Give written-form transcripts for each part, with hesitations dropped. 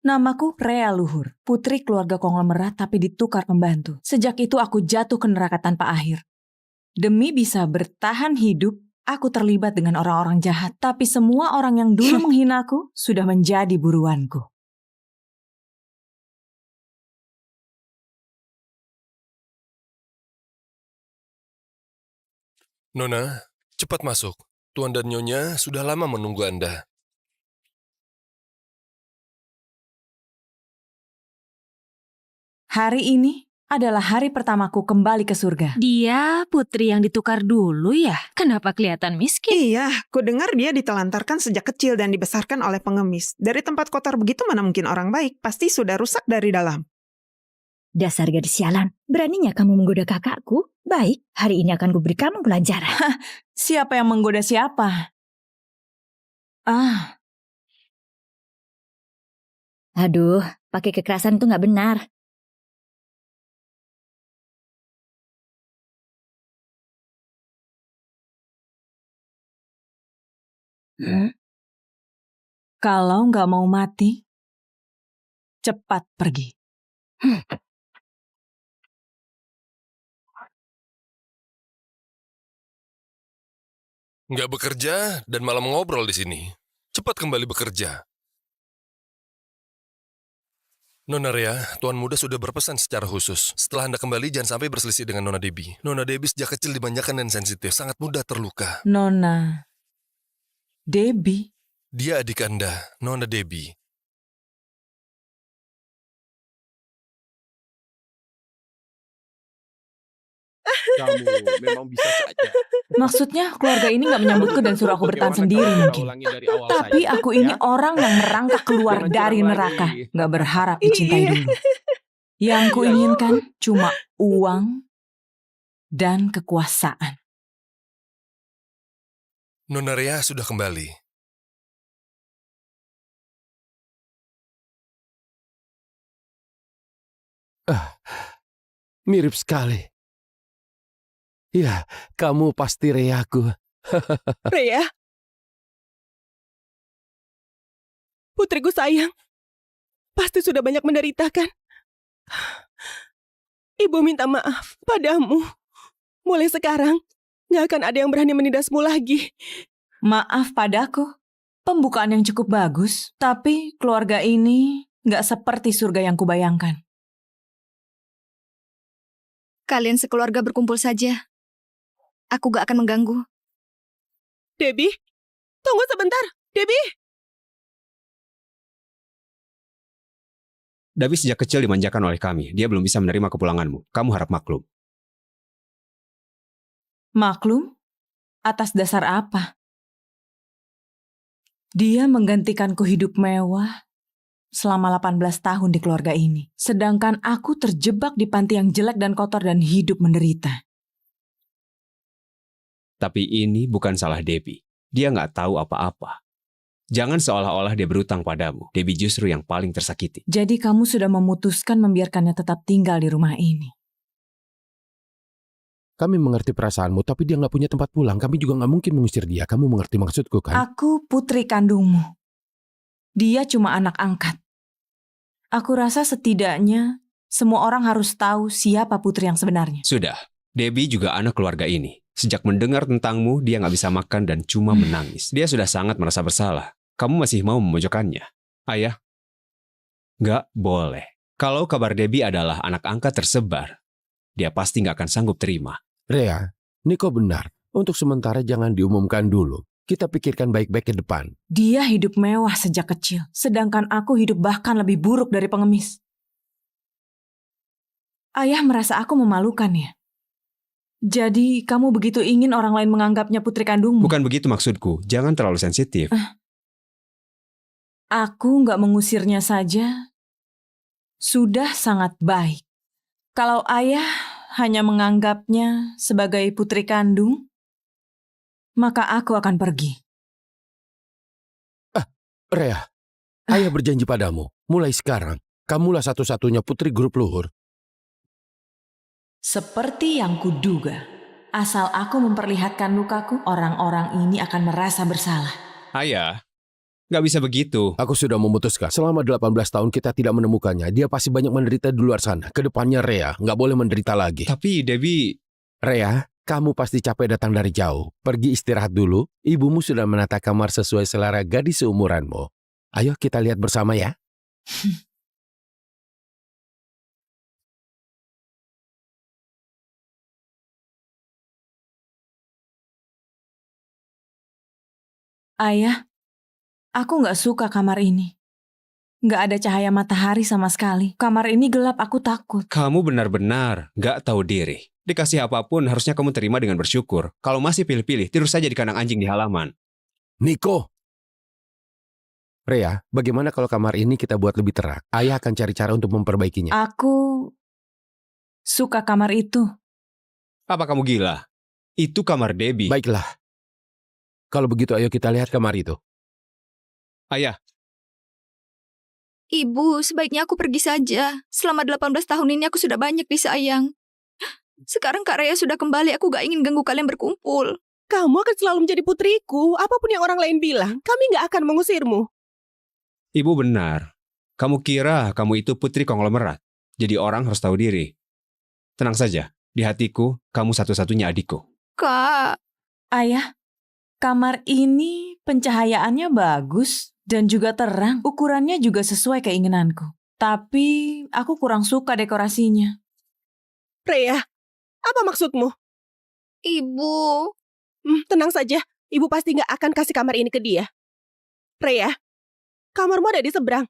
Namaku Rea Luhur, putri keluarga konglomerat tapi ditukar pembantu. Sejak itu aku jatuh ke neraka tanpa akhir. Demi bisa bertahan hidup, aku terlibat dengan orang-orang jahat. Tapi semua orang yang dulu menghinaku sudah menjadi buruanku. Nona, cepat masuk. Tuan dan Nyonya sudah lama menunggu Anda. Hari ini adalah hari pertamaku kembali ke surga. Dia putri yang ditukar dulu ya? Kenapa kelihatan miskin? Iya, ku dengar dia ditelantarkan sejak kecil dan dibesarkan oleh pengemis. Dari tempat kotor begitu mana mungkin orang baik, pasti sudah rusak dari dalam. Dasar gadis sialan, beraninya kamu menggoda kakakku? Baik, hari ini akan kuberi kamu pelajaran. Siapa yang menggoda siapa? Aduh, pakai kekerasan itu nggak benar. Kalau nggak mau mati, cepat pergi. Nggak bekerja dan malah mengobrol di sini. Cepat kembali bekerja. Nona Rea, Tuan Muda sudah berpesan secara khusus. Setelah Anda kembali, jangan sampai berselisih dengan Nona Debbie. Nona Debbie sejak kecil dimanjakan dan sensitif, sangat mudah terluka. Nona Debbie? Dia adik Anda, Nona Debbie. Kamu memang bisa saja. Maksudnya keluarga ini nggak menyambutku dan suruh aku bertahan sendiri mungkin. Tapi aku ini orang yang merangkak keluar dari neraka. Nggak berharap dicintai dulu. Yang kuinginkan cuma uang dan kekuasaan. Nona Rea sudah kembali. Mirip sekali. Ya, kamu pasti Reaku. Rea? Putriku sayang, pasti sudah banyak menderita kan? Ibu minta maaf padamu. Mulai sekarang, gak akan ada yang berani menindasmu lagi. Maaf padaku, pembukaan yang cukup bagus, tapi keluarga ini nggak seperti surga yang kubayangkan. Kalian sekeluarga berkumpul saja. Aku gak akan mengganggu. Debbie, tunggu sebentar. Debbie! Debbie sejak kecil dimanjakan oleh kami. Dia belum bisa menerima kepulanganmu. Kamu harap maklum. Maklum? Atas dasar apa? Dia menggantikanku hidup mewah selama 18 tahun di keluarga ini. Sedangkan aku terjebak di panti yang jelek dan kotor dan hidup menderita. Tapi ini bukan salah Debbie. Dia nggak tahu apa-apa. Jangan seolah-olah dia berutang padamu. Debbie justru yang paling tersakiti. Jadi kamu sudah memutuskan membiarkannya tetap tinggal di rumah ini. Kami mengerti perasaanmu, tapi dia nggak punya tempat pulang. Kami juga nggak mungkin mengusir dia. Kamu mengerti maksudku kan? Aku putri kandungmu. Dia cuma anak angkat. Aku rasa setidaknya semua orang harus tahu siapa putri yang sebenarnya. Sudah. Debbie juga anak keluarga ini. Sejak mendengar tentangmu, dia nggak bisa makan dan cuma menangis. Dia sudah sangat merasa bersalah. Kamu masih mau memojokkannya? Ayah? Nggak boleh. Kalau kabar Debbie adalah anak angkat tersebar, dia pasti nggak akan sanggup terima. Rea, Niko benar. Untuk sementara jangan diumumkan dulu. Kita pikirkan baik-baik ke depan. Dia hidup mewah sejak kecil, sedangkan aku hidup bahkan lebih buruk dari pengemis. Ayah merasa aku memalukan ya? Jadi kamu begitu ingin orang lain menganggapnya putri kandungmu? Bukan begitu maksudku. Jangan terlalu sensitif. Aku nggak mengusirnya saja sudah sangat baik. Kalau ayah hanya menganggapnya sebagai putri kandung, maka aku akan pergi. Rea, ayah berjanji padamu. Mulai sekarang, kamulah satu-satunya putri grup Luhur. Seperti yang kuduga, asal aku memperlihatkan lukaku, orang-orang ini akan merasa bersalah. Ayah, Nggak bisa begitu. Aku sudah memutuskan. Selama 18 tahun kita tidak menemukannya. Dia pasti banyak menderita di luar sana. Kedepannya Rea nggak boleh menderita lagi. Tapi Debbie... Rea, kamu pasti capek datang dari jauh. Pergi istirahat dulu. Ibumu sudah menata kamar sesuai selera gadis seumuranmu. Ayo kita lihat bersama ya. Ayah, aku nggak suka kamar ini. Nggak ada cahaya matahari sama sekali. Kamar ini gelap, aku takut. Kamu benar-benar nggak tahu diri. Dikasih apapun harusnya kamu terima dengan bersyukur. Kalau masih pilih-pilih, tidur saja di kandang anjing di halaman. Niko! Rea, bagaimana kalau kamar ini kita buat lebih terang? Ayah akan cari cara untuk memperbaikinya. Aku suka kamar itu. Apa kamu gila? Itu kamar Debbie. Baiklah. Kalau begitu ayo kita lihat kamar itu. Ayah, Ibu, sebaiknya aku pergi saja. Selama 18 tahun ini aku sudah banyak disayang. Sekarang Kak Raya sudah kembali, aku gak ingin ganggu kalian berkumpul. Kamu akan selalu menjadi putriku. Apapun yang orang lain bilang, kami nggak akan mengusirmu. ibu benar. Kamu kira kamu itu putri konglomerat. Jadi orang harus tahu diri. Tenang saja, di hatiku, kamu satu-satunya adikku. Kak, Ayah, kamar ini pencahayaannya bagus dan juga terang. Ukurannya juga sesuai keinginanku. Tapi aku kurang suka dekorasinya. Rea, apa maksudmu? Ibu. Tenang saja, ibu pasti nggak akan kasih kamar ini ke dia. Rea, kamarmu ada di seberang.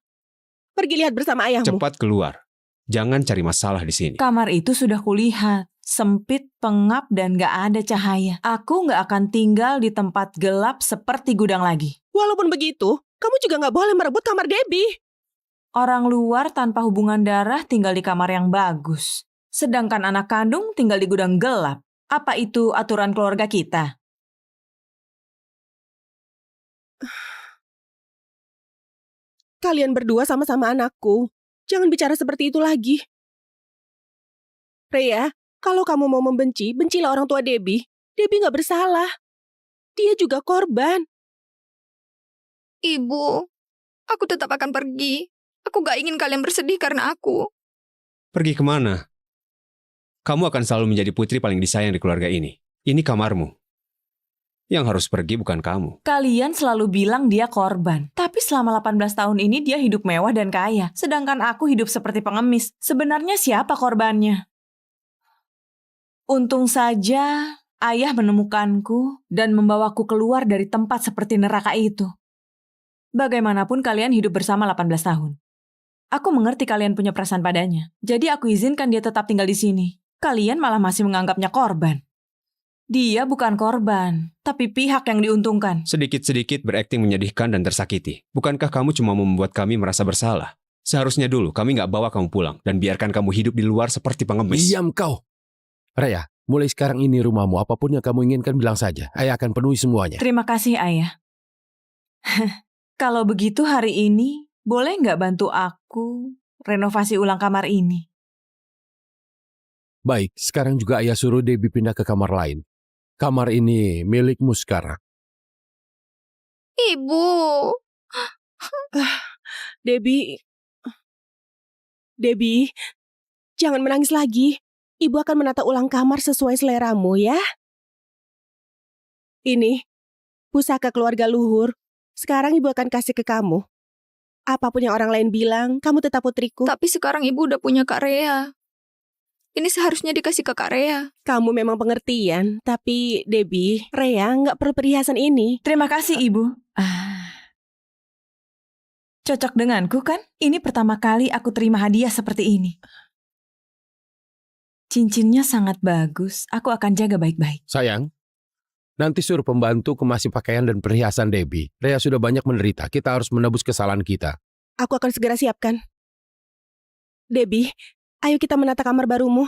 Pergi lihat bersama ayahmu. Cepat keluar. Jangan cari masalah di sini. Kamar itu sudah kulihat. Sempit, pengap, dan gak ada cahaya. Aku gak akan tinggal di tempat gelap seperti gudang lagi. Walaupun begitu, kamu juga nggak boleh merebut kamar Debbie. Orang luar tanpa hubungan darah tinggal di kamar yang bagus. Sedangkan anak kandung tinggal di gudang gelap. Apa itu aturan keluarga kita? Kalian berdua sama-sama anakku. Jangan bicara seperti itu lagi. Rea, kalau kamu mau membenci, bencilah orang tua Debbie. Debbie nggak bersalah. Dia juga korban. Ibu, aku tetap akan pergi. Aku gak ingin kalian bersedih karena aku. Pergi kemana? Kamu akan selalu menjadi putri paling disayang di keluarga ini. Ini kamarmu. Yang harus pergi bukan kamu. Kalian selalu bilang dia korban. Tapi selama 18 tahun ini dia hidup mewah dan kaya. Sedangkan aku hidup seperti pengemis. Sebenarnya siapa korbannya? Untung saja ayah menemukanku dan membawaku keluar dari tempat seperti neraka itu. Bagaimanapun kalian hidup bersama 18 tahun. Aku mengerti kalian punya perasaan padanya. Jadi aku izinkan dia tetap tinggal di sini. Kalian malah masih menganggapnya korban. Dia bukan korban, tapi pihak yang diuntungkan. Sedikit-sedikit berakting menyedihkan dan tersakiti. Bukankah kamu cuma membuat kami merasa bersalah? Seharusnya dulu kami nggak bawa kamu pulang dan biarkan kamu hidup di luar seperti pengemis. Diam kau. Rea, mulai sekarang ini rumahmu. Apapun yang kamu inginkan bilang saja. Ayah akan penuhi semuanya. Terima kasih, Ayah. Kalau begitu hari ini, boleh nggak bantu aku renovasi ulang kamar ini? Baik, sekarang juga ayah suruh Debbie pindah ke kamar lain. Kamar ini milikmu sekarang. Ibu. Debbie, jangan menangis lagi. Ibu akan menata ulang kamar sesuai seleramu ya. Ini, pusaka keluarga luhur. Sekarang ibu akan kasih ke kamu. Apapun yang orang lain bilang, kamu tetap putriku. Tapi sekarang ibu udah punya Kak Rea. Ini seharusnya dikasih ke Kak Rea. Kamu memang pengertian, tapi Debbie, Rea nggak perlu perhiasan ini. Terima kasih, Ibu. Cocok denganku kan? Ini pertama kali aku terima hadiah seperti ini. Cincinnya sangat bagus. Aku akan jaga baik-baik. Sayang, nanti suruh pembantu kemasi pakaian dan perhiasan Debbie. Rea sudah banyak menderita. Kita harus menebus kesalahan kita. Aku akan segera siapkan. Debbie, ayo kita menata kamar barumu.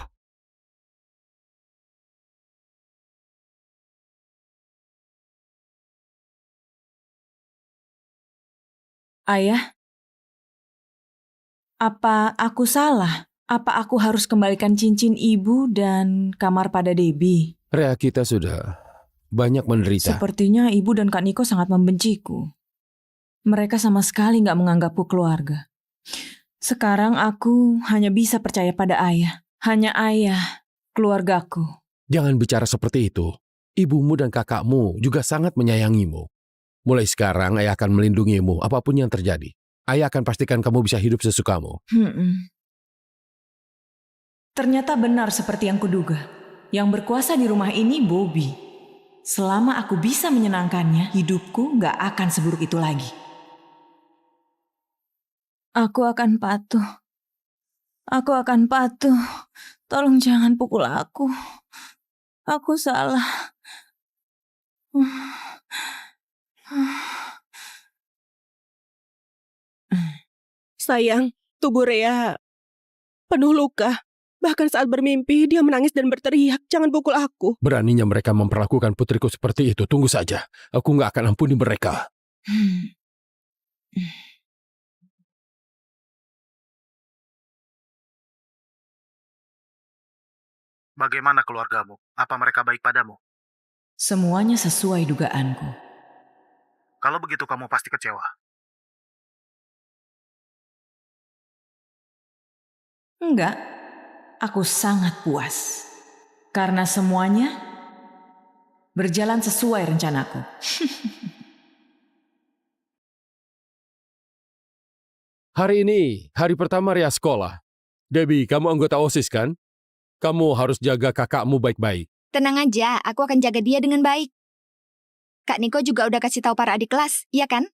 Ayah, apa aku salah? Apa aku harus kembalikan cincin ibu dan kamar pada Debbie? Rea, kita sudah banyak menderita. Sepertinya ibu dan Kak Niko sangat membenciku. Mereka sama sekali nggak menganggapku keluarga. Sekarang aku hanya bisa percaya pada ayah. Hanya ayah, keluargaku. Jangan bicara seperti itu. Ibumu dan kakakmu juga sangat menyayangimu. Mulai sekarang ayah akan melindungimu apapun yang terjadi. Ayah akan pastikan kamu bisa hidup sesukamu. Ternyata benar seperti yang kuduga. Yang berkuasa di rumah ini Bobby. Selama aku bisa menyenangkannya, hidupku nggak akan seburuk itu lagi. Aku akan patuh. Aku akan patuh. Tolong jangan pukul aku. Aku salah. Sayang, tubuh Rea penuh luka. Bahkan saat bermimpi, dia menangis dan berteriak, "Jangan pukul aku." Beraninya mereka memperlakukan putriku seperti itu. Tunggu saja. Aku nggak akan ampuni mereka. Bagaimana keluargamu? Apa mereka baik padamu? Semuanya sesuai dugaanku. Kalau begitu kamu pasti kecewa. Enggak, aku sangat puas. Karena semuanya berjalan sesuai rencanaku. Hari ini, hari pertama Ria sekolah. Debbie, kamu anggota OSIS kan? Kamu harus jaga kakakmu baik-baik. Tenang aja, aku akan jaga dia dengan baik. Kak Niko juga udah kasih tahu para adik kelas, iya kan?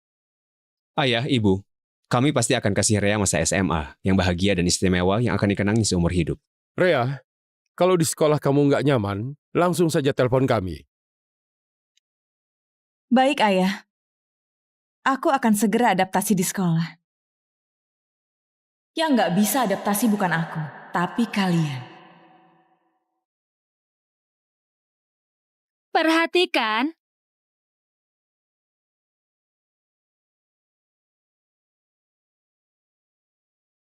Ayah, ibu, kami pasti akan kasih Rea masa SMA yang bahagia dan istimewa yang akan dikenangi seumur hidup. Rea, kalau di sekolah kamu nggak nyaman, langsung saja telepon kami. Baik, Ayah. Aku akan segera adaptasi di sekolah. Yang nggak bisa adaptasi bukan aku, tapi kalian. Perhatikan,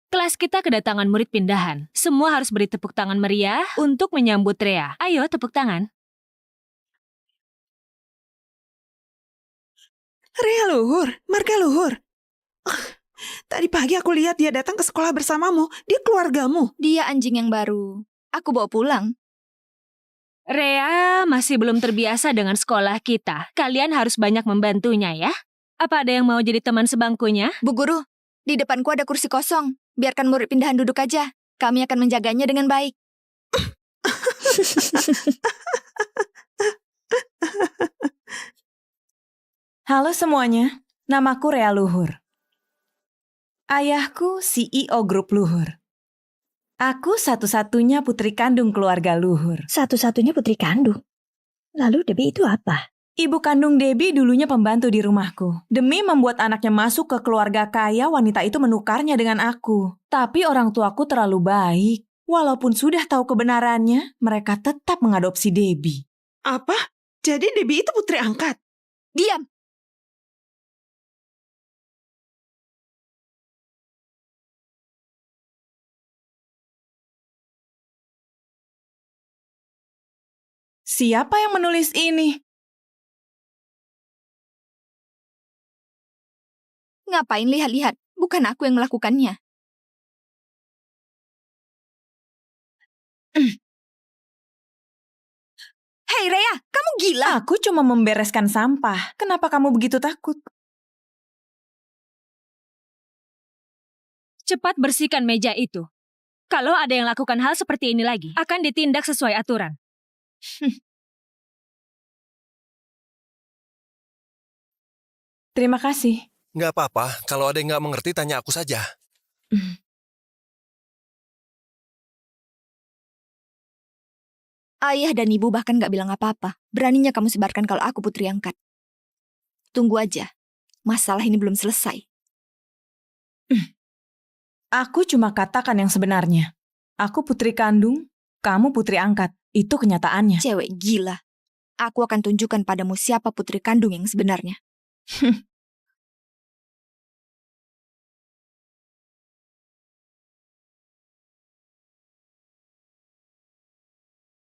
kelas kita kedatangan murid pindahan. Semua harus beri tepuk tangan meriah untuk menyambut Rea. Ayo, tepuk tangan. Rea Luhur, marga Luhur. Tadi pagi aku lihat dia datang ke sekolah bersamamu. Dia keluargamu. Dia anjing yang baru. Aku bawa pulang. Rea masih belum terbiasa dengan sekolah kita. Kalian harus banyak membantunya ya. Apa ada yang mau jadi teman sebangkunya? Bu Guru, di depanku ada kursi kosong. Biarkan murid pindahan duduk aja. Kami akan menjaganya dengan baik. Halo semuanya, namaku Rea Luhur. Ayahku CEO Grup Luhur. Aku satu-satunya putri kandung keluarga Luhur. Satu-satunya putri kandung. Lalu Debbie itu apa? Ibu kandung Debbie dulunya pembantu di rumahku. Demi membuat anaknya masuk ke keluarga kaya, wanita itu menukarnya dengan aku. Tapi orang tuaku terlalu baik. Walaupun sudah tahu kebenarannya, mereka tetap mengadopsi Debbie. Apa? Jadi Debbie itu putri angkat? Diam! Siapa yang menulis ini? Ngapain lihat-lihat? Bukan aku yang melakukannya. Hei Rea, kamu gila! Aku cuma membereskan sampah. Kenapa kamu begitu takut? Cepat bersihkan meja itu. Kalau ada yang lakukan hal seperti ini lagi, akan ditindak sesuai aturan. Terima kasih. Nggak apa-apa, kalau ada yang nggak mengerti tanya aku saja. Ayah dan ibu bahkan gak bilang apa-apa. Beraninya kamu sebarkan kalau aku putri angkat. Tunggu aja. Masalah ini belum selesai. Aku cuma katakan yang sebenarnya. Aku putri kandung, kamu putri angkat. Itu kenyataannya. Cewek gila. Aku akan tunjukkan padamu siapa putri kandung yang sebenarnya.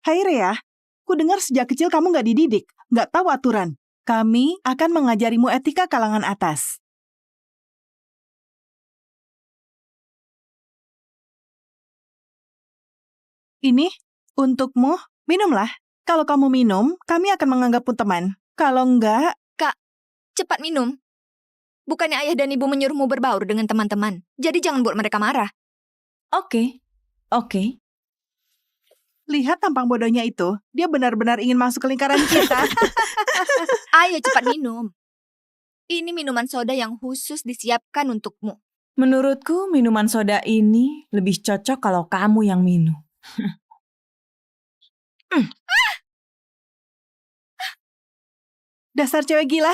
Hai Rea, ku dengar sejak kecil kamu nggak dididik, nggak tahu aturan. Kami akan mengajarimu etika kalangan atas. Ini untukmu, minumlah. Kalau kamu minum, kami akan menganggapmu teman. Kalau enggak, Cepat minum. Bukannya ayah dan ibu menyuruhmu berbaur dengan teman-teman. Jadi jangan buat mereka marah. Oke. lihat tampang bodohnya itu. Dia benar-benar ingin masuk ke lingkaran kita. Ayo cepat minum. Ini minuman soda yang khusus disiapkan untukmu. Menurutku minuman soda ini lebih cocok kalau kamu yang minum. Dasar cewek gila.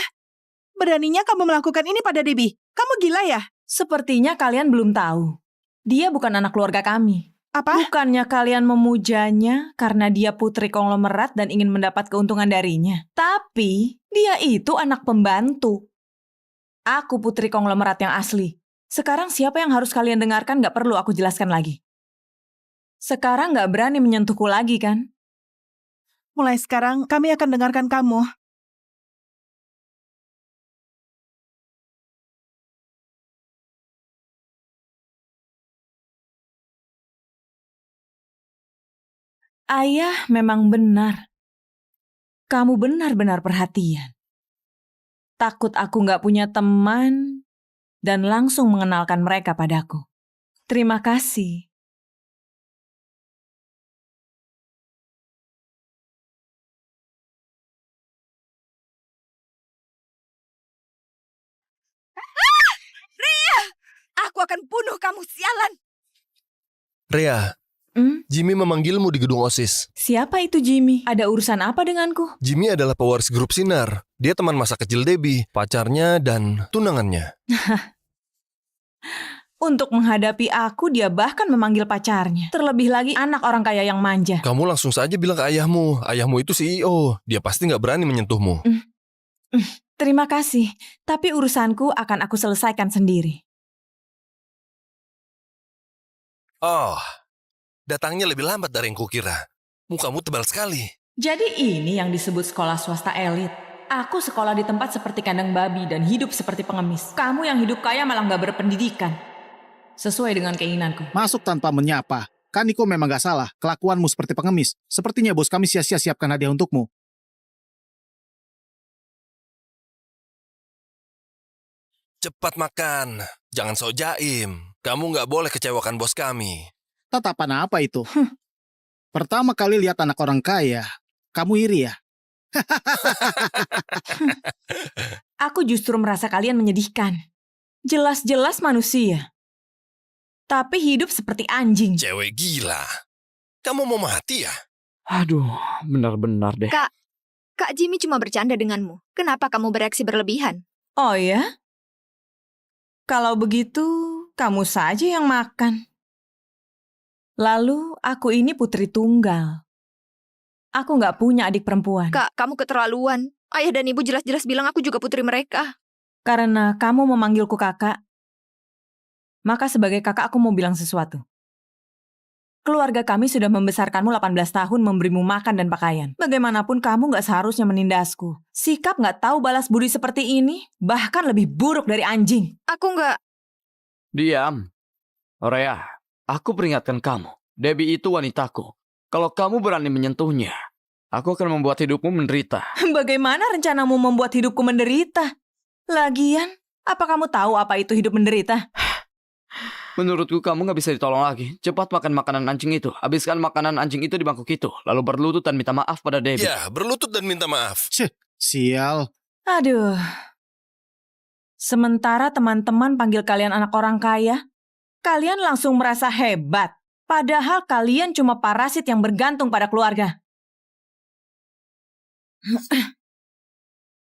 Beraninya kamu melakukan ini pada Debbie. Kamu gila ya? Sepertinya kalian belum tahu. Dia bukan anak keluarga kami. Apa? Bukannya kalian memujanya karena dia putri konglomerat dan ingin mendapat keuntungan darinya. Tapi dia itu anak pembantu. Aku putri konglomerat yang asli. Sekarang siapa yang harus kalian dengarkan gak perlu aku jelaskan lagi. Sekarang gak berani menyentuhku lagi kan? Mulai sekarang kami akan dengarkan kamu. Ayah memang benar. Kamu benar-benar perhatian. Takut aku gak punya teman dan langsung mengenalkan mereka padaku. Terima kasih. Aku akan bunuh kamu, sialan! Rea, Jimmy memanggilmu di gedung OSIS. Siapa itu Jimmy? Ada urusan apa denganku? Jimmy adalah pewaris grup Sinar. Dia teman masa kecil Debbie, pacarnya dan tunangannya. Untuk menghadapi aku, dia bahkan memanggil pacarnya. Terlebih lagi anak orang kaya yang manja. Kamu langsung saja bilang ke ayahmu. Ayahmu itu CEO. Dia pasti nggak berani menyentuhmu. Terima kasih, tapi urusanku akan aku selesaikan sendiri. Oh, datangnya lebih lambat dari yang kukira. Mukamu tebal sekali. Jadi ini yang disebut sekolah swasta elit. Aku sekolah di tempat seperti kandang babi dan hidup seperti pengemis. Kamu yang hidup kaya malah nggak berpendidikan. Sesuai dengan keinginanku. Masuk tanpa menyapa. Kaniko memang gak salah. Kelakuanmu seperti pengemis. Sepertinya bos kami sia-sia siapkan hadiah untukmu. Cepat makan. Jangan sok jaim. Kamu nggak boleh kecewakan bos kami. Tatapan apa itu? Pertama kali lihat anak orang kaya. Kamu iri ya? Aku justru merasa kalian menyedihkan. Jelas-jelas manusia. Tapi hidup seperti anjing. Cewek gila. Kamu mau mati ya? Aduh, benar-benar deh. Kak Jimmy cuma bercanda denganmu. Kenapa kamu bereaksi berlebihan? Oh ya? Kalau begitu, kamu saja yang makan. Lalu, aku ini putri tunggal. Aku nggak punya adik perempuan. Kak, kamu keterlaluan. Ayah dan ibu jelas-jelas bilang aku juga putri mereka. Karena kamu memanggilku kakak, maka sebagai kakak aku mau bilang sesuatu. Keluarga kami sudah membesarkanmu 18 tahun, memberimu makan dan pakaian. Bagaimanapun kamu nggak seharusnya menindasku. Sikap nggak tahu balas budi seperti ini, bahkan lebih buruk dari anjing. Aku nggak... Diam. Rea, aku peringatkan kamu. Debbie itu wanitaku. Kalau kamu berani menyentuhnya, aku akan membuat hidupmu menderita. Bagaimana rencanamu membuat hidupku menderita? Lagian, apa kamu tahu apa itu hidup menderita? Menurutku kamu gak bisa ditolong lagi. Cepat makan makanan anjing itu. Habiskan makanan anjing itu di bangkuk itu. Lalu berlutut dan minta maaf pada Debbie. Ya, berlutut dan minta maaf. Sial. Aduh. Sementara teman-teman panggil kalian anak orang kaya, kalian langsung merasa hebat. Padahal kalian cuma parasit yang bergantung pada keluarga.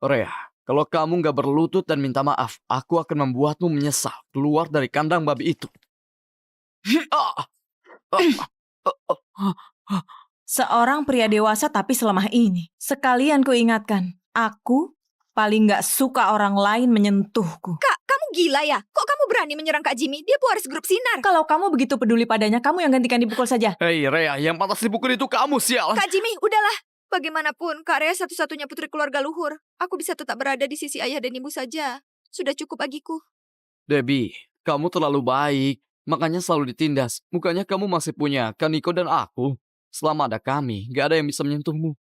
Rea, kalau kamu gak berlutut dan minta maaf, aku akan membuatmu menyesal keluar dari kandang babi itu. Seorang pria dewasa tapi selemah ini. Sekalian ku ingatkan, aku paling gak suka orang lain menyentuhku. Kak, kamu gila ya? Kok kamu berani menyerang Kak Jimmy? Dia pewaris grup Sinar. Kalau kamu begitu peduli padanya, kamu yang gantikan dipukul saja. Hei Rea, yang pantas dipukul itu kamu, sial. Kak Jimmy, udahlah. Bagaimanapun, Kak Rea satu-satunya putri keluarga luhur. Aku bisa tetap berada di sisi ayah dan ibu saja. Sudah cukup bagiku. Debbie, kamu terlalu baik. Makanya selalu ditindas. Bukannya kamu masih punya Kaniko dan aku. Selama ada kami, gak ada yang bisa menyentuhmu.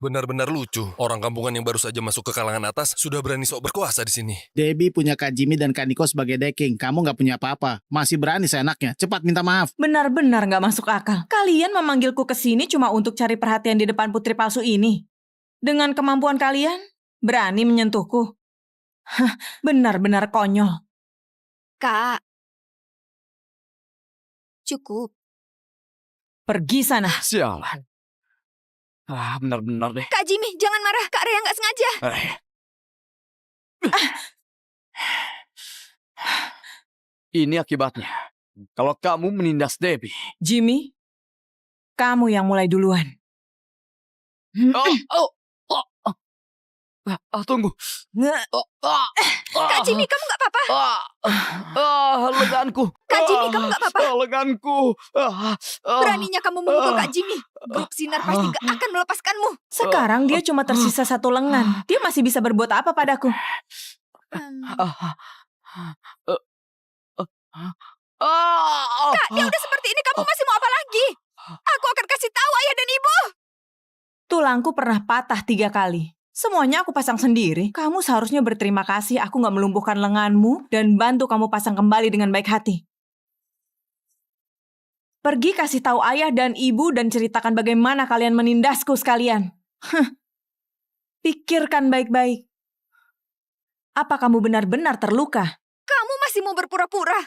Benar-benar lucu. Orang kampungan yang baru saja masuk ke kalangan atas sudah berani sok berkuasa di sini. Debbie punya Kak Jimmy dan Kak Niko sebagai deking. Kamu nggak punya apa-apa. Masih berani seenaknya. Cepat minta maaf. Benar-benar nggak masuk akal. Kalian memanggilku ke sini cuma untuk cari perhatian di depan putri palsu ini. Dengan kemampuan kalian, berani menyentuhku. Hah, benar-benar konyol. Kak. Cukup. Pergi sana. Sialan. Benar-benar deh. Kak Jimmy, jangan marah. Kak Rhea nggak sengaja. Ini akibatnya. Kalau kamu menindas Debbie. Jimmy, kamu yang mulai duluan. Tunggu. Kak Jimmy, kamu nggak apa-apa? Lenganku. Kak Jimmy, kamu nggak apa-apa? Lenganku. Beraninya kamu memukul Kak Jimmy. Grup Sinar pasti nggak akan melepaskanmu. Sekarang dia cuma tersisa satu lengan. Dia masih bisa berbuat apa padaku? Kak, dia udah seperti ini. Kamu masih mau apa lagi? Aku akan kasih tahu ayah dan ibu. Tulangku pernah patah 3 kali. Semuanya aku pasang sendiri. Kamu seharusnya berterima kasih aku nggak melumpuhkan lenganmu dan bantu kamu pasang kembali dengan baik hati. Pergi kasih tahu ayah dan ibu dan ceritakan bagaimana kalian menindasku sekalian. Pikirkan baik-baik. Apa kamu benar-benar terluka? Kamu masih mau berpura-pura?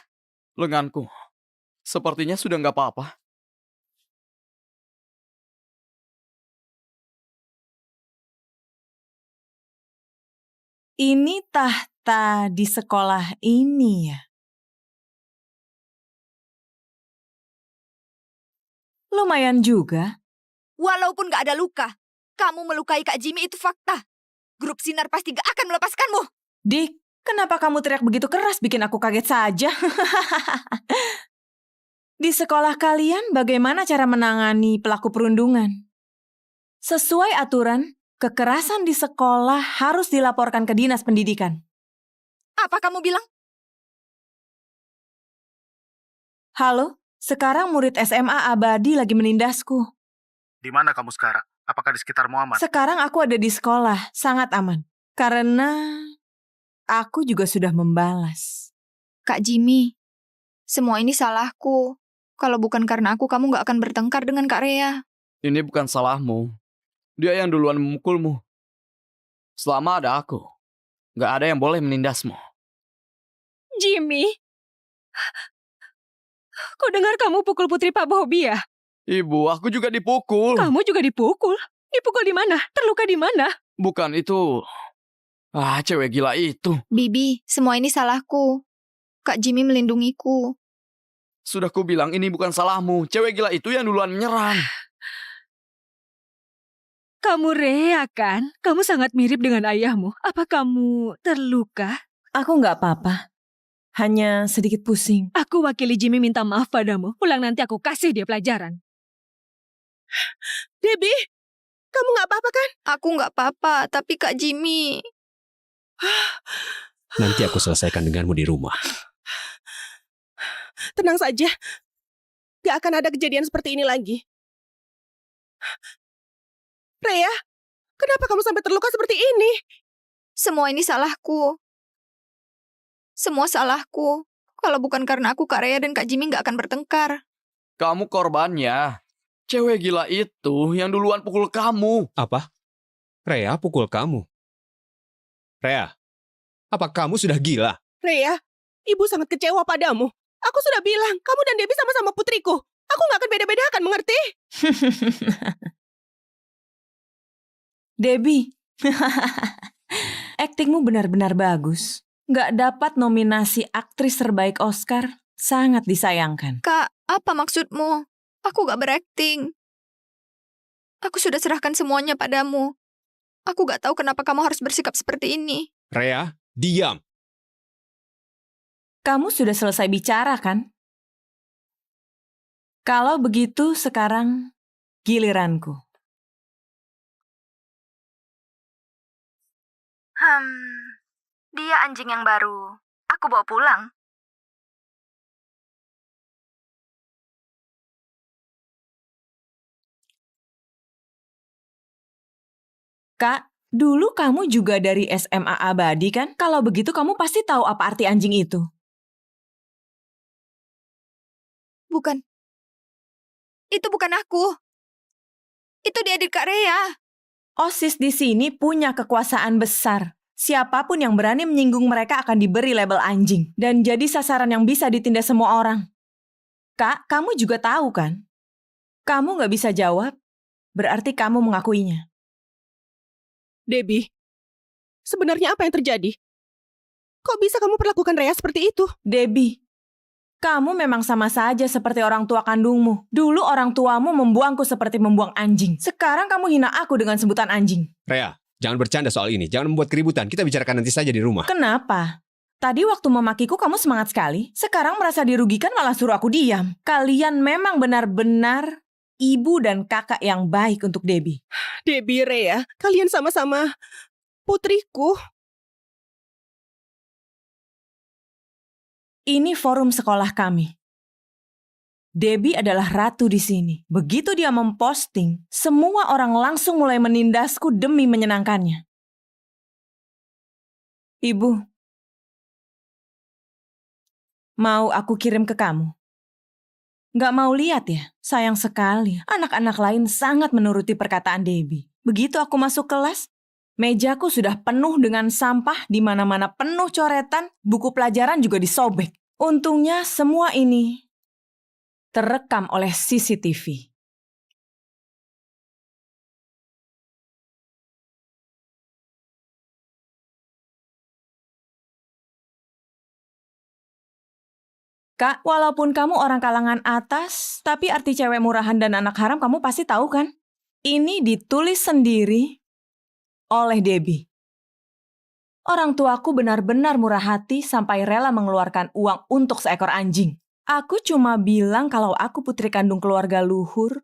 Lenganku. Sepertinya sudah nggak apa-apa. Ini tahta di sekolah ini ya? Lumayan juga. Walaupun gak ada luka, kamu melukai Kak Jimmy itu fakta. Grup Sinar pasti gak akan melepaskanmu. Dik, kenapa kamu teriak begitu keras bikin aku kaget saja? Di sekolah kalian bagaimana cara menangani pelaku perundungan? Sesuai aturan, kekerasan di sekolah harus dilaporkan ke dinas pendidikan. Apa kamu bilang? Halo, sekarang murid SMA Abadi lagi menindasku. Di mana kamu sekarang? Apakah di sekitarmu aman? Sekarang aku ada di sekolah, sangat aman. Karena aku juga sudah membalas. Kak Jimmy, semua ini salahku. Kalau bukan karena aku, kamu gak akan bertengkar dengan Kak Rhea. Ini bukan salahmu. Dia yang duluan memukulmu. Selama ada aku, gak ada yang boleh menindasmu. Jimmy, kau dengar kamu pukul putri Pak Bobby ya? Ibu, aku juga dipukul. Kamu juga dipukul? Dipukul di mana? Terluka di mana? Bukan itu. Cewek gila itu. Bibi, semua ini salahku. Kak Jimmy melindungiku. Sudah ku bilang ini bukan salahmu. Cewek gila itu yang duluan menyerang. Kamu Rhea kan? Kamu sangat mirip dengan ayahmu. Apa kamu terluka? Aku nggak apa-apa. Hanya sedikit pusing. Aku wakili Jimmy minta maaf padamu. Pulang nanti aku kasih dia pelajaran. Debbie, kamu nggak apa-apa kan? Aku nggak apa-apa, tapi Kak Jimmy... Nanti aku selesaikan denganmu di rumah. Tenang saja. Gak akan ada kejadian seperti ini lagi. Rhea, kenapa kamu sampai terluka seperti ini? Semua ini salahku. Semua salahku. Kalau bukan karena aku, Kak Rhea dan Kak Jimmy gak akan bertengkar. Kamu korbannya. Cewek gila itu yang duluan pukul kamu. Apa? Rhea pukul kamu? Rhea, apa kamu sudah gila? Rhea, ibu sangat kecewa padamu. Aku sudah bilang, kamu dan Debbie sama-sama putriku. Aku gak akan beda-bedakan, mengerti? Debbie, aktingmu benar-benar bagus. Nggak dapat nominasi aktris terbaik Oscar, sangat disayangkan. Kak, apa maksudmu? Aku gak berakting. Aku sudah serahkan semuanya padamu. Aku gak tahu kenapa kamu harus bersikap seperti ini. Rhea, diam. Kamu sudah selesai bicara, kan? Kalau begitu, sekarang giliranku. Dia anjing yang baru. Aku bawa pulang. Kak, dulu kamu juga dari SMA Abadi kan? Kalau begitu kamu pasti tahu apa arti anjing itu. Bukan. Itu bukan aku. Itu dia adik Kak Rea. OSIS di sini punya kekuasaan besar. Siapapun yang berani menyinggung mereka akan diberi label anjing. Dan jadi sasaran yang bisa ditindas semua orang. Kak, kamu juga tahu kan? Kamu nggak bisa jawab, berarti kamu mengakuinya. Debbie, sebenarnya apa yang terjadi? Kok bisa kamu perlakukan Rea seperti itu? Debbie, kamu memang sama saja seperti orang tua kandungmu. Dulu orang tuamu membuangku seperti membuang anjing. Sekarang kamu hina aku dengan sebutan anjing. Rea, jangan bercanda soal ini. Jangan membuat keributan. Kita bicarakan nanti saja di rumah. Kenapa? Tadi waktu memakiku kamu semangat sekali. Sekarang merasa dirugikan malah suruh aku diam. Kalian memang benar-benar ibu dan kakak yang baik untuk Debbie. Debbie, Rea, kalian sama-sama putriku. Ini forum sekolah kami. Debbie adalah ratu di sini. Begitu dia memposting, semua orang langsung mulai menindasku demi menyenangkannya. Ibu, mau aku kirim ke kamu? Nggak mau lihat ya? Sayang sekali. Anak-anak lain sangat menuruti perkataan Debbie. Begitu aku masuk kelas, mejaku sudah penuh dengan sampah, di mana-mana penuh coretan, buku pelajaran juga disobek. Untungnya semua ini terekam oleh CCTV. Kak, walaupun kamu orang kalangan atas, tapi arti cewek murahan dan anak haram kamu pasti tahu kan? Ini ditulis sendiri oleh Debbie. Orang tuaku benar-benar murah hati sampai rela mengeluarkan uang untuk seekor anjing. Aku cuma bilang kalau aku putri kandung keluarga luhur.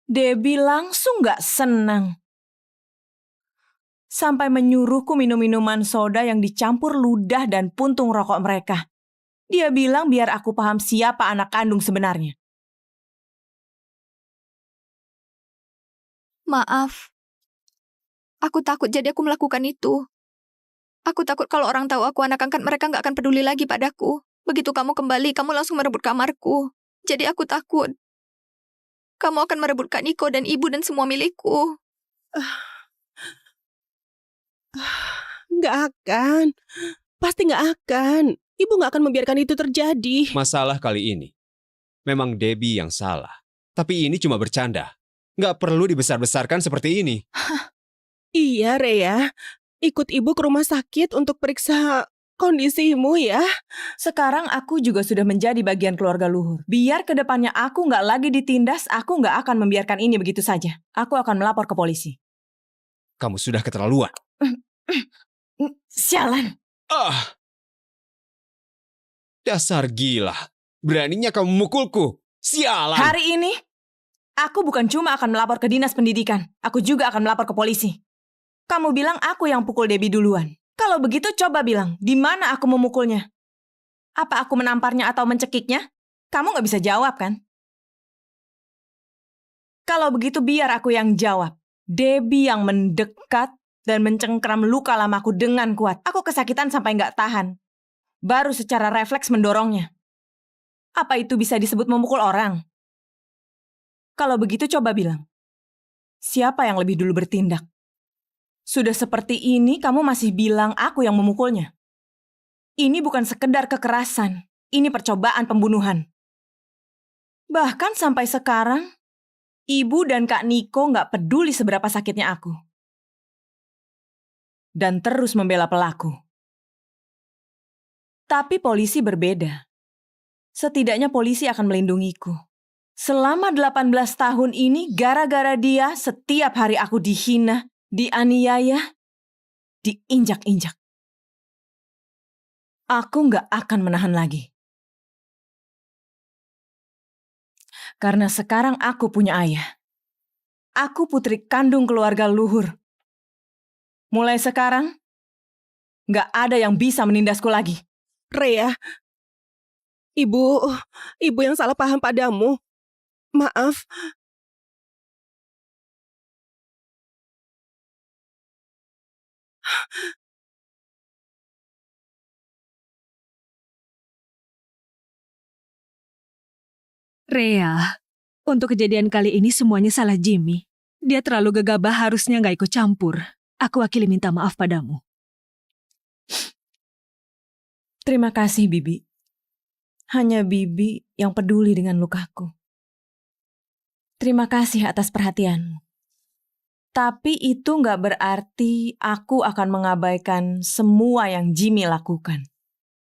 Debbie langsung gak senang. Sampai menyuruhku minum minuman soda yang dicampur ludah dan puntung rokok mereka. Dia bilang biar aku paham siapa anak kandung sebenarnya. Maaf. Aku takut jadi aku melakukan itu. Aku takut kalau orang tahu aku anak angkat mereka nggak akan peduli lagi padaku. Begitu kamu kembali, kamu langsung merebut kamarku. Jadi aku takut. Kamu akan merebut Kak Niko dan ibu dan semua milikku. Nggak akan. Pasti nggak akan. Ibu nggak akan membiarkan itu terjadi. Masalah kali ini, memang Debbie yang salah. Tapi ini cuma bercanda. Nggak perlu dibesar-besarkan seperti ini. Iya, Rea. Ikut ibu ke rumah sakit untuk periksa kondisimu ya. Sekarang aku juga sudah menjadi bagian keluarga luhur. Biar kedepannya aku nggak lagi ditindas, aku nggak akan membiarkan ini begitu saja. Aku akan melapor ke polisi. Kamu sudah keterlaluan. Sialan. Dasar gila. Beraninya kamu memukulku. Sialan. Hari ini, aku bukan cuma akan melapor ke dinas pendidikan. Aku juga akan melapor ke polisi. Kamu bilang aku yang pukul Debbie duluan. Kalau begitu coba bilang, di mana aku memukulnya? Apa aku menamparnya atau mencekiknya? Kamu nggak bisa jawab kan? Kalau begitu biar aku yang jawab. Debbie yang mendekat dan mencengkram luka lamaku dengan kuat. Aku kesakitan sampai nggak tahan. Baru secara refleks mendorongnya. Apa itu bisa disebut memukul orang? Kalau begitu coba bilang. Siapa yang lebih dulu bertindak? Sudah seperti ini kamu masih bilang aku yang memukulnya. Ini bukan sekedar kekerasan. Ini percobaan pembunuhan. Bahkan sampai sekarang, Ibu dan Kak Niko nggak peduli seberapa sakitnya aku. Dan terus membela pelaku. Tapi polisi berbeda. Setidaknya polisi akan melindungiku. Selama 18 tahun ini, gara-gara dia, setiap hari aku dihina, dianiaya, diinjak-injak. Aku nggak akan menahan lagi. Karena sekarang aku punya ayah. Aku putri kandung keluarga luhur. Mulai sekarang, nggak ada yang bisa menindasku lagi. Rea, ibu yang salah paham padamu. Maaf. Rea, untuk kejadian kali ini semuanya salah Jimmy. Dia terlalu gegabah, harusnya nggak ikut campur. Aku wakili minta maaf padamu. Terima kasih, Bibi. Hanya Bibi yang peduli dengan lukaku. Terima kasih atas perhatianmu. Tapi itu nggak berarti aku akan mengabaikan semua yang Jimmy lakukan.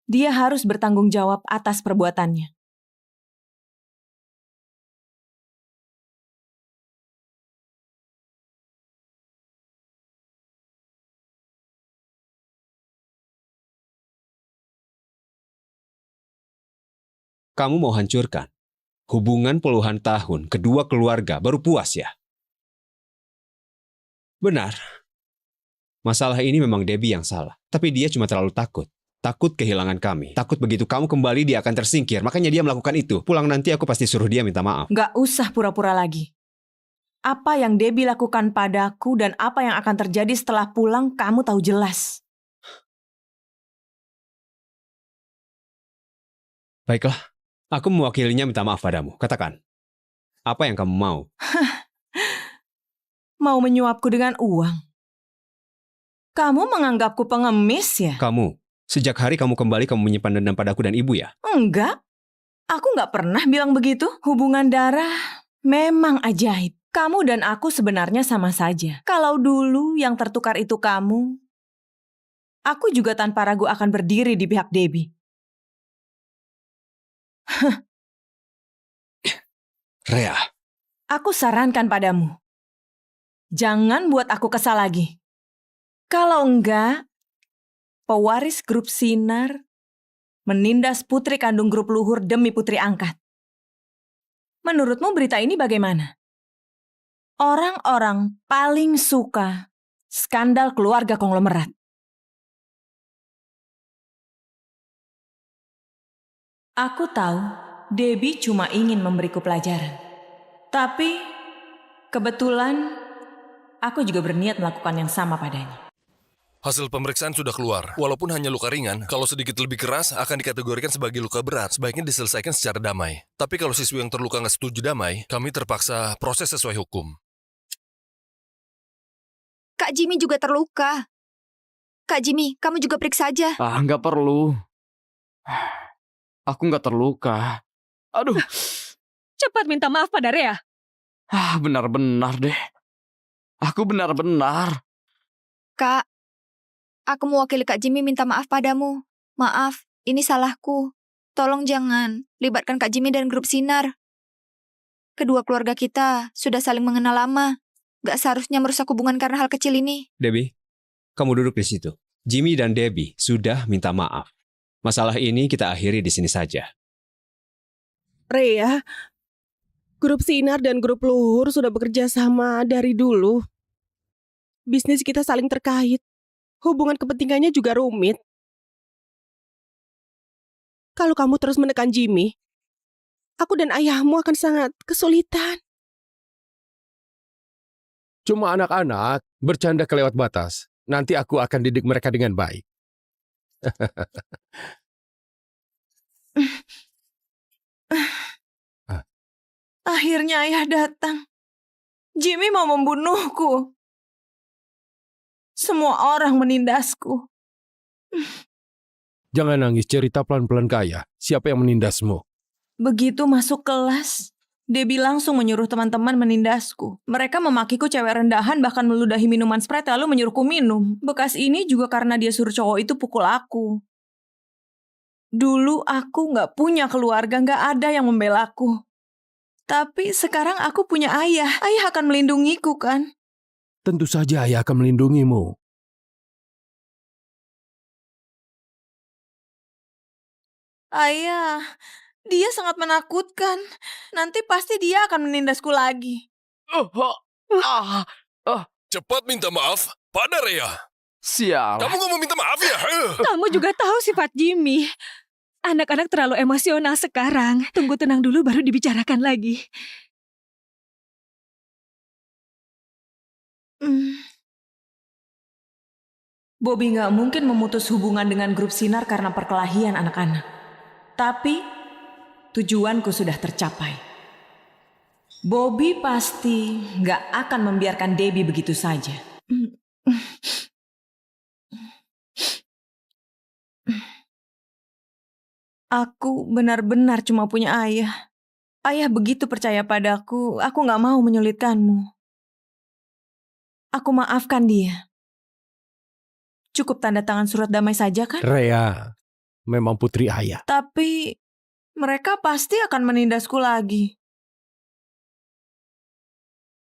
Dia harus bertanggung jawab atas perbuatannya. Kamu mau hancurkan hubungan puluhan tahun kedua keluarga baru puas ya? Benar. Masalah ini memang Debbie yang salah. Tapi dia cuma terlalu takut. Takut kehilangan kami. Takut begitu kamu kembali dia akan tersingkir. Makanya dia melakukan itu. Pulang nanti aku pasti suruh dia minta maaf. Nggak usah pura-pura lagi. Apa yang Debbie lakukan padaku dan apa yang akan terjadi setelah pulang kamu tahu jelas. Baiklah. Aku mewakilinya minta maaf padamu. Katakan. Apa yang kamu mau? Mau menyuapku dengan uang? Kamu menganggapku pengemis ya? Kamu. Sejak hari kamu kembali kamu menyimpan dendam padaku dan ibu ya? Enggak. Aku nggak pernah bilang begitu. Hubungan darah memang ajaib. Kamu dan aku sebenarnya sama saja. Kalau dulu yang tertukar itu kamu, aku juga tanpa ragu akan berdiri di pihak Debbie. Rea. Aku sarankan padamu. Jangan buat aku kesal lagi. Kalau enggak, pewaris grup Sinar menindas putri kandung grup Luhur demi putri angkat. Menurutmu berita ini bagaimana? Orang-orang paling suka skandal keluarga konglomerat. Aku tahu Debbie cuma ingin memberiku pelajaran. Tapi kebetulan aku juga berniat melakukan yang sama padanya. Hasil pemeriksaan sudah keluar. Walaupun hanya luka ringan, kalau sedikit lebih keras akan dikategorikan sebagai luka berat. Sebaiknya diselesaikan secara damai. Tapi kalau siswi yang terluka nggak setuju damai, kami terpaksa proses sesuai hukum. Kak Jimmy juga terluka. Kak Jimmy, kamu juga periksa aja. Nggak perlu. Aku nggak terluka. Aduh. Cepat minta maaf pada Rea. Benar-benar deh. Aku benar-benar. Kak, aku mewakili Kak Jimmy minta maaf padamu. Maaf, ini salahku. Tolong jangan libatkan Kak Jimmy dan grup Sinar. Kedua keluarga kita sudah saling mengenal lama. Gak seharusnya merusak hubungan karena hal kecil ini. Debbie, kamu duduk di situ. Jimmy dan Debbie sudah minta maaf. Masalah ini kita akhiri di sini saja. Rea, grup Sinar dan grup Luhur sudah bekerja sama dari dulu. Bisnis kita saling terkait. Hubungan kepentingannya juga rumit. Kalau kamu terus menekan Jimmy, aku dan ayahmu akan sangat kesulitan. Cuma anak-anak bercanda kelewat batas. Nanti aku akan didik mereka dengan baik. Akhirnya ayah datang. Jimmy mau membunuhku. Semua orang menindasku. Jangan nangis, cerita pelan-pelan ke ayah. Siapa yang menindasmu? Begitu masuk kelas, Debbie langsung menyuruh teman-teman menindasku. Mereka memakiku cewek rendahan, bahkan meludahi minuman Sprite lalu menyuruhku minum. Bekas ini juga karena dia suruh cowok itu pukul aku. Dulu aku nggak punya keluarga, nggak ada yang membelaku. Tapi sekarang aku punya ayah. Ayah akan melindungiku, kan? Tentu saja ayah akan melindungimu. Ayah, dia sangat menakutkan. Nanti pasti dia akan menindasku lagi. Cepat minta maaf pada Rea. Sial. Kamu nggak mau minta maaf ya? Kamu juga tahu sifat Jimmy. Anak-anak terlalu emosional sekarang. Tunggu tenang dulu baru dibicarakan lagi. Bobby nggak mungkin memutus hubungan dengan grup Sinar karena perkelahian anak-anak. Tapi tujuanku sudah tercapai. Bobby pasti nggak akan membiarkan Debbie begitu saja. Aku benar-benar cuma punya ayah. Ayah begitu percaya padaku, aku nggak mau menyulitkanmu. Aku maafkan dia. Cukup tanda tangan surat damai saja kan? Rea, memang putri ayah. Tapi mereka pasti akan menindasku lagi.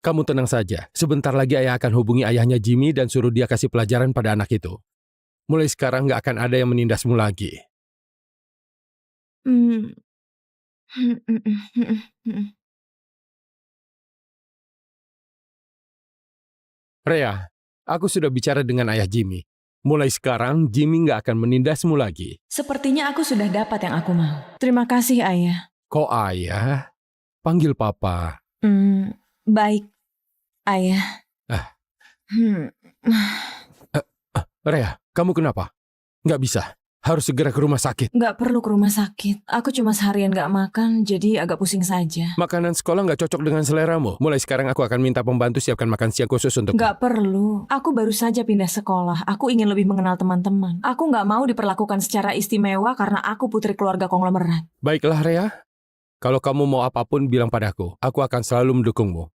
Kamu tenang saja. Sebentar lagi ayah akan hubungi ayahnya Jimmy dan suruh dia kasih pelajaran pada anak itu. Mulai sekarang nggak akan ada yang menindasmu lagi. Rea, aku sudah bicara dengan ayah Jimmy. Mulai sekarang, Jimmy nggak akan menindasmu lagi. Sepertinya aku sudah dapat yang aku mau. Terima kasih, Ayah. Kok ayah? Panggil papa. Baik, Ayah. Rea, kamu kenapa? Nggak bisa. Harus segera ke rumah sakit. Nggak perlu ke rumah sakit. Aku cuma seharian nggak makan, jadi agak pusing saja. Makanan sekolah nggak cocok dengan seleramu. Mulai sekarang aku akan minta pembantu siapkan makan siang khusus untuk. Nggak perlu. Aku baru saja pindah sekolah. Aku ingin lebih mengenal teman-teman. Aku nggak mau diperlakukan secara istimewa karena aku putri keluarga konglomerat. Baiklah, Rea. Kalau kamu mau apapun, bilang padaku. Aku akan selalu mendukungmu.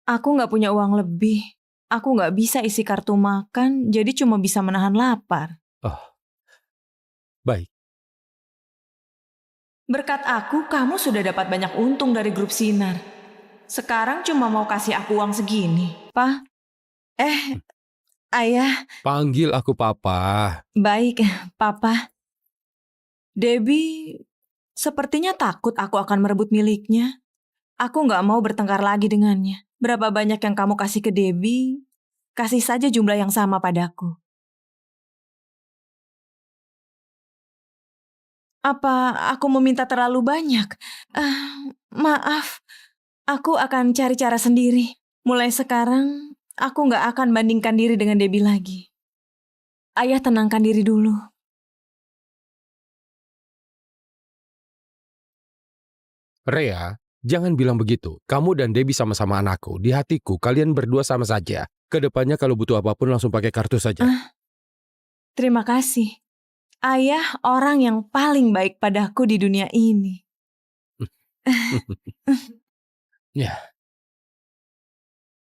Aku nggak punya uang lebih. Aku nggak bisa isi kartu makan, jadi cuma bisa menahan lapar. Oh, baik. Berkat aku, kamu sudah dapat banyak untung dari grup Sinar. Sekarang cuma mau kasih aku uang segini. Pa? Ayah. Panggil aku Papa. Baik, Papa. Debbie sepertinya takut aku akan merebut miliknya. Aku nggak mau bertengkar lagi dengannya. Berapa banyak yang kamu kasih ke Debbie, kasih saja jumlah yang sama padaku. Apa aku meminta terlalu banyak? Maaf, aku akan cari cara sendiri. Mulai sekarang, aku nggak akan bandingkan diri dengan Debbie lagi. Ayah tenangkan diri dulu. Rea, jangan bilang begitu. Kamu dan Debbie sama-sama anakku. Di hatiku, kalian berdua sama saja. Kedepannya kalau butuh apapun langsung pakai kartu saja. Terima kasih. Ayah orang yang paling baik padaku di dunia ini. Ya.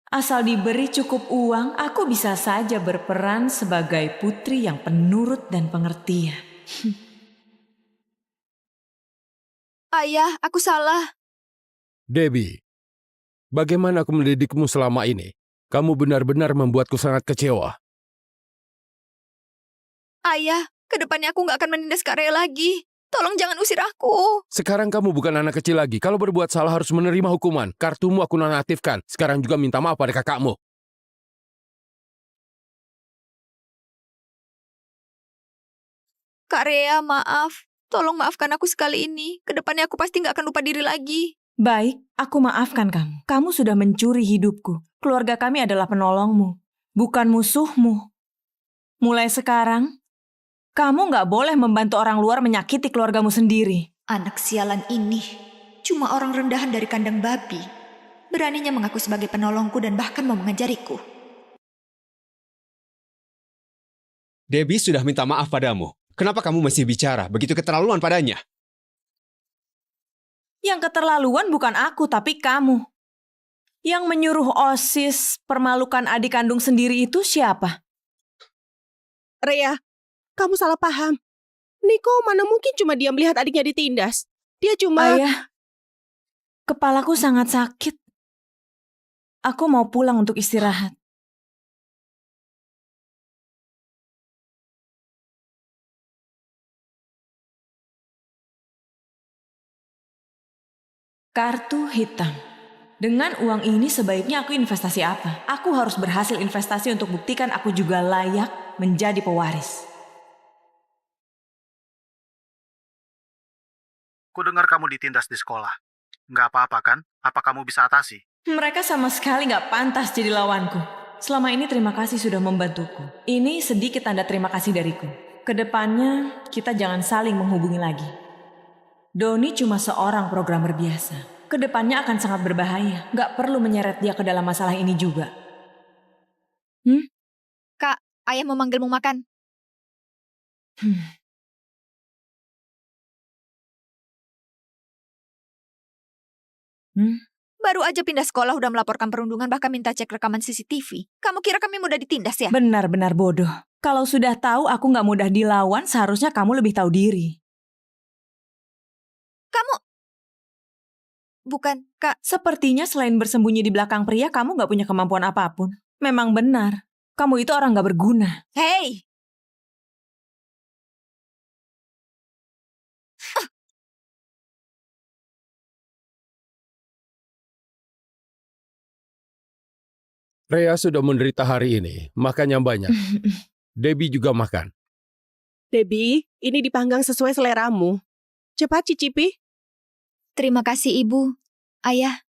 Asal diberi cukup uang, aku bisa saja berperan sebagai putri yang penurut dan pengertian. Ayah, aku salah. Debbie, bagaimana aku mendidikmu selama ini? Kamu benar-benar membuatku sangat kecewa. Ayah, kedepannya aku nggak akan menindas Kak Rea lagi. Tolong jangan usir aku. Sekarang kamu bukan anak kecil lagi. Kalau berbuat salah harus menerima hukuman. Kartumu aku nonaktifkan. Sekarang juga minta maaf pada kakakmu. Kak Rea, maaf. Tolong maafkan aku sekali ini. Kedepannya aku pasti nggak akan lupa diri lagi. Baik, aku maafkan kamu. Kamu sudah mencuri hidupku. Keluarga kami adalah penolongmu, bukan musuhmu. Mulai sekarang, kamu nggak boleh membantu orang luar menyakiti keluargamu sendiri. Anak sialan ini cuma orang rendahan dari kandang babi. Beraninya mengaku sebagai penolongku dan bahkan mau mengajariku. Debbie sudah minta maaf padamu. Kenapa kamu masih bicara? Begitu keterlaluan padanya. Yang keterlaluan bukan aku, tapi kamu. Yang menyuruh OSIS permalukan adik kandung sendiri itu siapa? Rea, kamu salah paham. Niko mana mungkin cuma dia melihat adiknya ditindas. Dia cuma... Ayah, kepalaku sangat sakit. Aku mau pulang untuk istirahat. Kartu hitam. Dengan uang ini sebaiknya aku investasi apa? Aku harus berhasil investasi untuk buktikan aku juga layak menjadi pewaris. Ku dengar kamu ditindas di sekolah. Nggak apa-apa kan? Apa kamu bisa atasi? Mereka sama sekali nggak pantas jadi lawanku. Selama ini terima kasih sudah membantuku. Ini sedikit tanda terima kasih dariku. Kedepannya kita jangan saling menghubungi lagi. Doni cuma seorang programmer biasa. Kedepannya akan sangat berbahaya. Nggak perlu menyeret dia ke dalam masalah ini juga. Kak, ayah memanggilmu makan. Baru aja pindah sekolah udah melaporkan perundungan bahkan minta cek rekaman CCTV. Kamu kira kami mudah ditindas ya? Benar-benar bodoh. Kalau sudah tahu aku nggak mudah dilawan, seharusnya kamu lebih tahu diri. Kamu... Bukan, Kak. Sepertinya selain bersembunyi di belakang pria, kamu nggak punya kemampuan apapun. Memang benar. Kamu itu orang nggak berguna. Hei! Rea sudah menderita hari ini, makan yang banyak. Debbie juga makan. Debbie, ini dipanggang sesuai seleramu. Cepat cicipi. Terima kasih, Ibu. Ayah.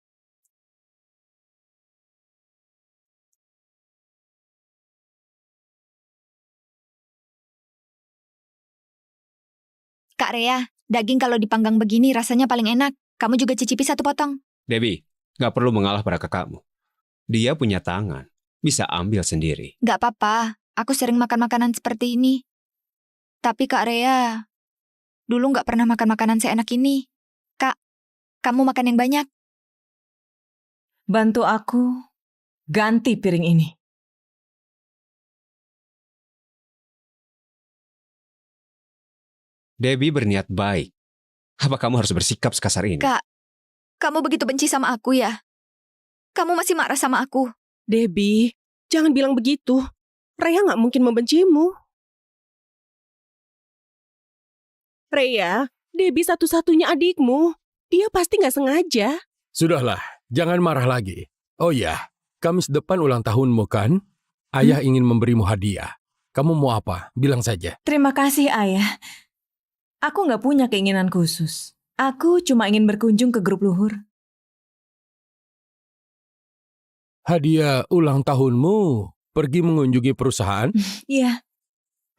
Kak Rea, daging kalau dipanggang begini rasanya paling enak. Kamu juga cicipi satu potong. Debbie, nggak perlu mengalah pada kakakmu. Dia punya tangan, bisa ambil sendiri. Gak apa-apa, aku sering makan makanan seperti ini. Tapi Kak Rea, dulu gak pernah makan makanan seenak ini. Kak, kamu makan yang banyak. Bantu aku ganti piring ini. Debbie berniat baik. Apa kamu harus bersikap sekasar ini? Kak, kamu begitu benci sama aku ya? Kamu masih marah sama aku? Debbie, jangan bilang begitu. Rhea nggak mungkin membencimu. Rhea, Debbie satu-satunya adikmu. Dia pasti nggak sengaja. Sudahlah, jangan marah lagi. Oh ya, Kamis depan ulang tahunmu kan? Ayah ingin memberimu hadiah. Kamu mau apa? Bilang saja. Terima kasih, Ayah. Aku nggak punya keinginan khusus. Aku cuma ingin berkunjung ke grup luhur. Hadiah ulang tahunmu? Pergi mengunjungi perusahaan? Iya.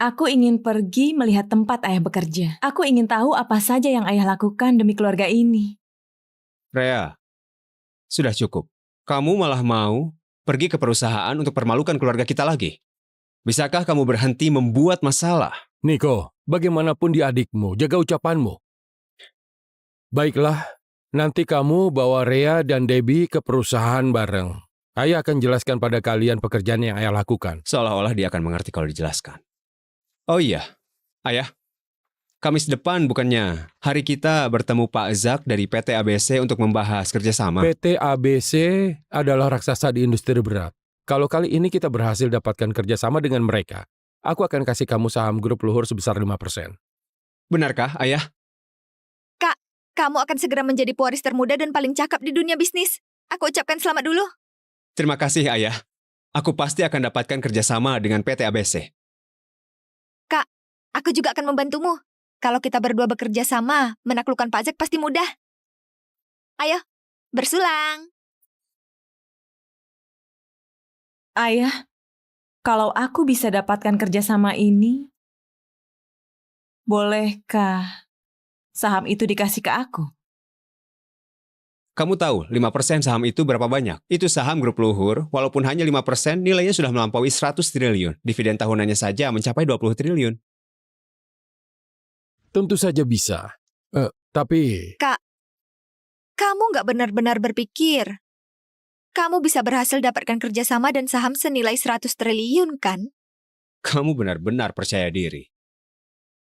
Aku ingin pergi melihat tempat ayah bekerja. Aku ingin tahu apa saja yang ayah lakukan demi keluarga ini. Rea, sudah cukup. Kamu malah mau pergi ke perusahaan untuk permalukan keluarga kita lagi. Bisakah kamu berhenti membuat masalah? Niko, bagaimanapun dia adikmu, jaga ucapanmu. Baiklah, nanti kamu bawa Rea dan Debbie ke perusahaan bareng. Ayah akan jelaskan pada kalian pekerjaan yang ayah lakukan. Seolah-olah dia akan mengerti kalau dijelaskan. Oh iya, ayah. Kamis depan bukannya hari kita bertemu Pak Zak dari PT ABC untuk membahas kerjasama. PT ABC adalah raksasa di industri berat. Kalau kali ini kita berhasil dapatkan kerjasama dengan mereka, aku akan kasih kamu saham grup luhur sebesar 5%. Benarkah, ayah? Kak, kamu akan segera menjadi pewaris termuda dan paling cakap di dunia bisnis. Aku ucapkan selamat dulu. Terima kasih, ayah. Aku pasti akan dapatkan kerjasama dengan PT ABC. Kak, aku juga akan membantumu. Kalau kita berdua bekerja sama, menaklukkan Pak Zak pasti mudah. Ayo, bersulang. Ayah, kalau aku bisa dapatkan kerjasama ini, bolehkah saham itu dikasih ke aku? Kamu tahu 5% saham itu berapa banyak? Itu saham grup luhur, walaupun hanya 5%, nilainya sudah melampaui 100 triliun. Dividen tahunannya saja mencapai 20 triliun. Tentu saja bisa. Tapi... Kak, kamu nggak benar-benar berpikir. Kamu bisa berhasil dapatkan kerjasama dan saham senilai 100 triliun, kan? Kamu benar-benar percaya diri.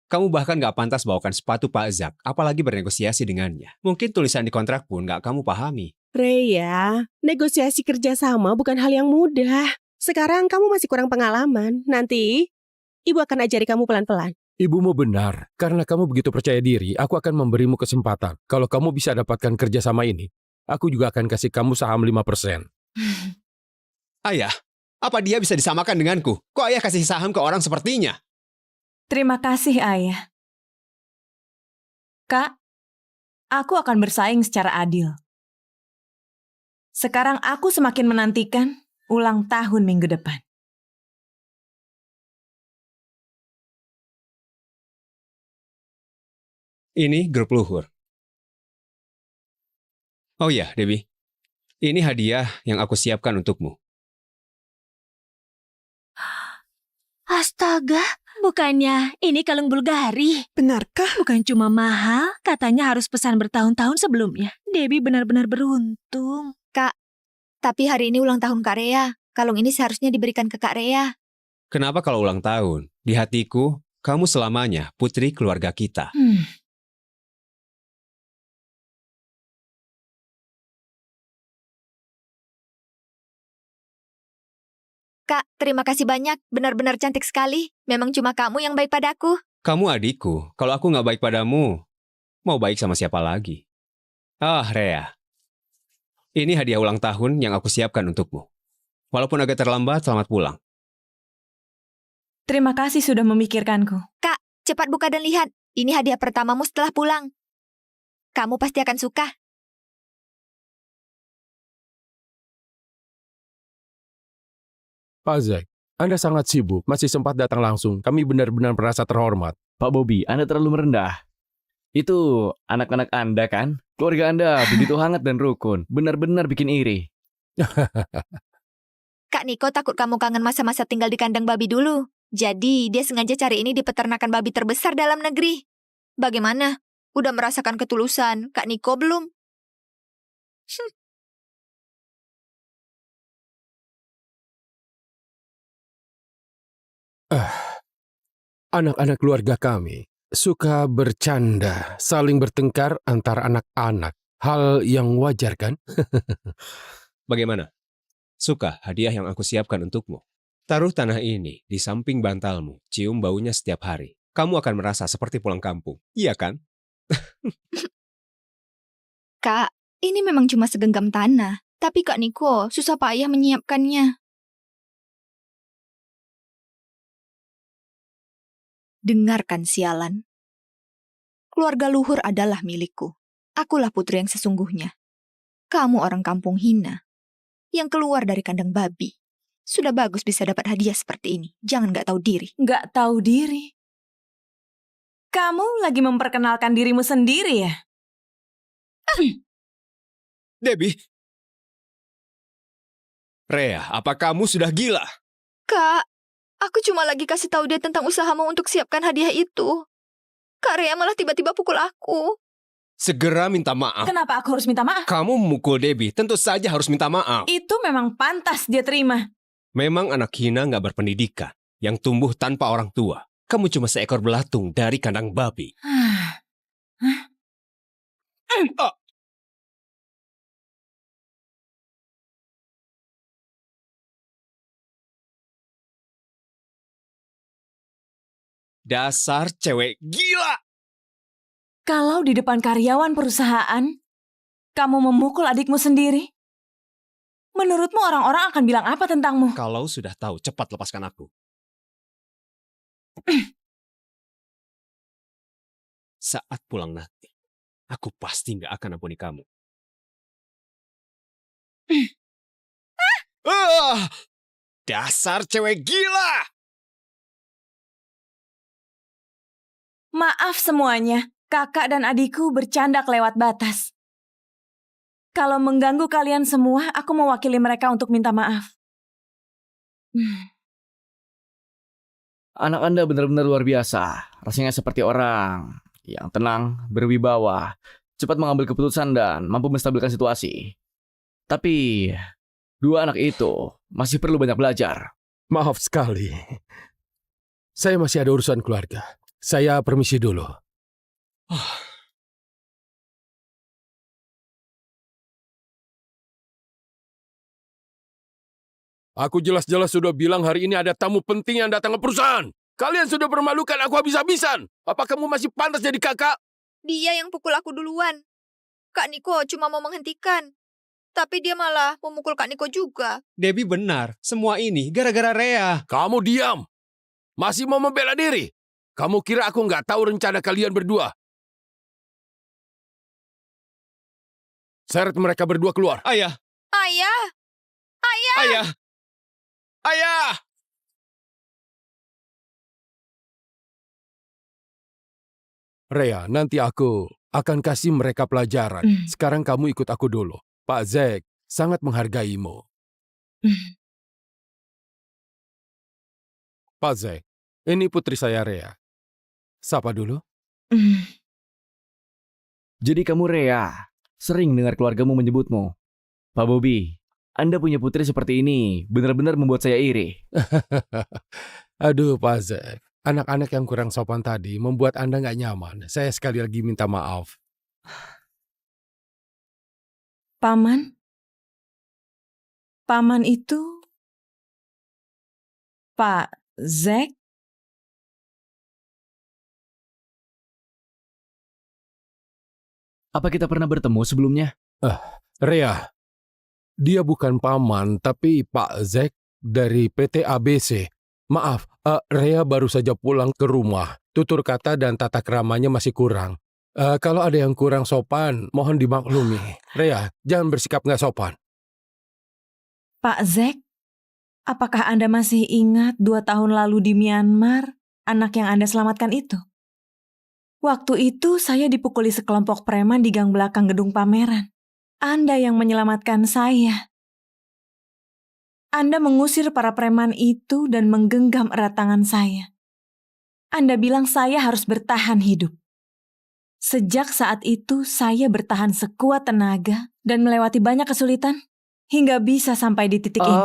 Kamu bahkan gak pantas bawakan sepatu Pak Zak, apalagi bernegosiasi dengannya. Mungkin tulisan di kontrak pun gak kamu pahami. Rhea, negosiasi kerjasama bukan hal yang mudah. Sekarang kamu masih kurang pengalaman. Nanti, Ibu akan ajari kamu pelan-pelan. Ibumu benar. Karena kamu begitu percaya diri, aku akan memberimu kesempatan. Kalau kamu bisa dapatkan kerjasama ini, aku juga akan kasih kamu saham 5%. Ayah, apa dia bisa disamakan denganku? Kok ayah kasih saham ke orang sepertinya? Terima kasih, Ayah. Kak, aku akan bersaing secara adil. Sekarang aku semakin menantikan ulang tahun minggu depan. Ini grup luhur. Oh ya, Debbie. Ini hadiah yang aku siapkan untukmu. Astaga, bukannya ini kalung Bulgari? Benarkah? Bukan cuma mahal, katanya harus pesan bertahun-tahun sebelumnya. Debbie benar-benar beruntung. Kak, tapi hari ini ulang tahun Kak Rea. Kalung ini seharusnya diberikan ke Kak Rea. Kenapa kalau ulang tahun? Di hatiku, kamu selamanya putri keluarga kita. Kak, terima kasih banyak. Benar-benar cantik sekali. Memang cuma kamu yang baik padaku. Kamu adikku. Kalau aku nggak baik padamu, mau baik sama siapa lagi? Ah, Rea. Ini hadiah ulang tahun yang aku siapkan untukmu. Walaupun agak terlambat, selamat pulang. Terima kasih sudah memikirkanku. Kak, cepat buka dan lihat. Ini hadiah pertamamu setelah pulang. Kamu pasti akan suka. Pak Zack, Anda sangat sibuk, masih sempat datang langsung. Kami benar-benar merasa terhormat. Pak Bobby, Anda terlalu merendah. Itu anak-anak Anda kan? Keluarga Anda begitu hangat dan rukun. Benar-benar bikin iri. Kak Niko takut kamu kangen masa-masa tinggal di kandang babi dulu. Jadi, dia sengaja cari ini di peternakan babi terbesar dalam negeri. Bagaimana? Udah merasakan ketulusan Kak Niko belum? Anak-anak keluarga kami suka bercanda, saling bertengkar antara anak-anak. Hal yang wajar kan? Bagaimana? Suka hadiah yang aku siapkan untukmu? Taruh tanah ini di samping bantalmu, cium baunya setiap hari. Kamu akan merasa seperti pulang kampung, iya kan? Kak, ini memang cuma segenggam tanah. Tapi Kak Niko susah payah menyiapkannya. Dengarkan sialan. Keluarga luhur adalah milikku. Akulah putri yang sesungguhnya. Kamu orang kampung hina yang keluar dari kandang babi. Sudah bagus bisa dapat hadiah seperti ini. Jangan nggak tahu diri. Nggak tahu diri? Kamu lagi memperkenalkan dirimu sendiri ya? Debbie. Rea, apa kamu sudah gila? Kak, aku cuma lagi kasih tahu dia tentang usahamu untuk siapkan hadiah itu. Kak Rea malah tiba-tiba pukul aku. Segera minta maaf. Kenapa aku harus minta maaf? Kamu memukul Debbie, tentu saja harus minta maaf. Itu memang pantas dia terima. Memang anak hina nggak berpendidikan, yang tumbuh tanpa orang tua. Kamu cuma seekor belatung dari kandang babi. Dasar cewek gila! Kalau di depan karyawan perusahaan, kamu memukul adikmu sendiri, menurutmu orang-orang akan bilang apa tentangmu? Kalau sudah tahu, cepat lepaskan aku. Saat pulang nanti, aku pasti nggak akan ampuni kamu. Dasar cewek gila! Maaf semuanya, kakak dan adikku bercanda kelewat batas. Kalau mengganggu kalian semua, aku mewakili mereka untuk minta maaf. Anak Anda benar-benar luar biasa. Rasanya seperti orang yang tenang, berwibawa, cepat mengambil keputusan dan mampu menstabilkan situasi. Tapi, dua anak itu masih perlu banyak belajar. Maaf sekali. Saya masih ada urusan keluarga. Saya permisi dulu. Aku jelas-jelas sudah bilang hari ini ada tamu penting yang datang ke perusahaan. Kalian sudah permalukan aku habis-habisan. Apa kamu masih pantas jadi kakak? Dia yang pukul aku duluan. Kak Niko cuma mau menghentikan. Tapi dia malah memukul Kak Niko juga. Debbie benar. Semua ini gara-gara Rea. Kamu diam. Masih mau membela diri? Kamu kira aku nggak tahu rencana kalian berdua? Seret mereka berdua keluar. Ayah, Ayah! Ayah! Ayah! Ayah! Rea, nanti aku akan kasih mereka pelajaran. Sekarang kamu ikut aku dulu. Pak Zack sangat menghargaimu. Pak Zack, ini putri saya Rea. Sapa dulu. Jadi kamu Rea, sering dengar keluargamu menyebutmu. Pak Bobby, Anda punya putri seperti ini benar-benar membuat saya iri. Aduh Pak Zack, anak-anak yang kurang sopan tadi membuat Anda nggak nyaman. Saya sekali lagi minta maaf. Paman? Paman itu Pak Zack? Apa kita pernah bertemu sebelumnya? Rea, dia bukan paman tapi Pak Zack dari PT ABC. Maaf, Rea baru saja pulang ke rumah. Tutur kata dan tata keramanya masih kurang. Kalau ada yang kurang sopan, mohon dimaklumi. Rea, jangan bersikap nggak sopan. Pak Zack? Apakah Anda masih ingat 2 tahun lalu di Myanmar, anak yang Anda selamatkan itu? Waktu itu saya dipukuli sekelompok preman di gang belakang gedung pameran. Anda yang menyelamatkan saya. Anda mengusir para preman itu dan menggenggam erat tangan saya. Anda bilang saya harus bertahan hidup. Sejak saat itu, saya bertahan sekuat tenaga dan melewati banyak kesulitan hingga bisa sampai di titik ini.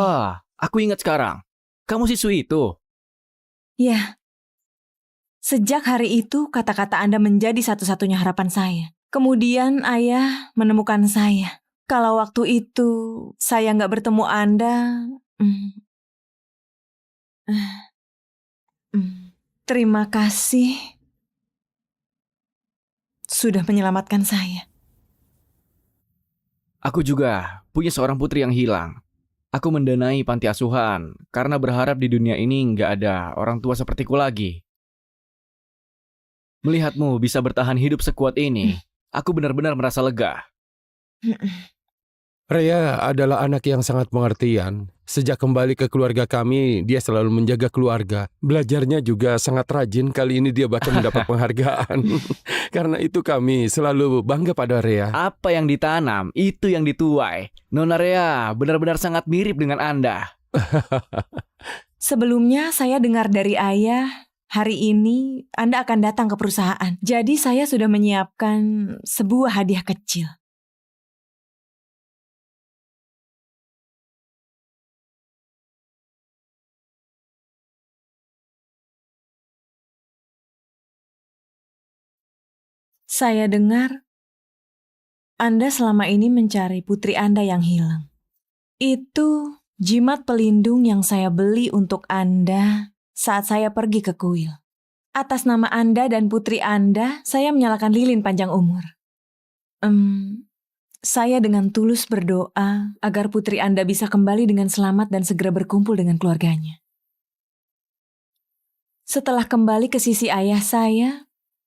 Aku ingat sekarang. Kamu siswi itu. Ya. Sejak hari itu, kata-kata Anda menjadi satu-satunya harapan saya. Kemudian ayah menemukan saya. Kalau waktu itu saya nggak bertemu Anda, terima kasih sudah menyelamatkan saya. Aku juga punya seorang putri yang hilang. Aku mendanai panti asuhan karena berharap di dunia ini nggak ada orang tua sepertiku lagi. Melihatmu bisa bertahan hidup sekuat ini, aku benar-benar merasa lega. Rea adalah anak yang sangat pengertian. Sejak kembali ke keluarga kami, dia selalu menjaga keluarga. Belajarnya juga sangat rajin. Kali ini dia bahkan mendapat penghargaan. Karena itu kami selalu bangga pada Rea. Apa yang ditanam, itu yang dituai. Nona Rea benar-benar sangat mirip dengan Anda. Sebelumnya saya dengar dari ayah, hari ini Anda akan datang ke perusahaan. Jadi saya sudah menyiapkan sebuah hadiah kecil. Saya dengar Anda selama ini mencari putri Anda yang hilang. Itu jimat pelindung yang saya beli untuk Anda saat saya pergi ke kuil. Atas nama Anda dan putri Anda, saya menyalakan lilin panjang umur. Saya dengan tulus berdoa agar putri Anda bisa kembali dengan selamat dan segera berkumpul dengan keluarganya. Setelah kembali ke sisi ayah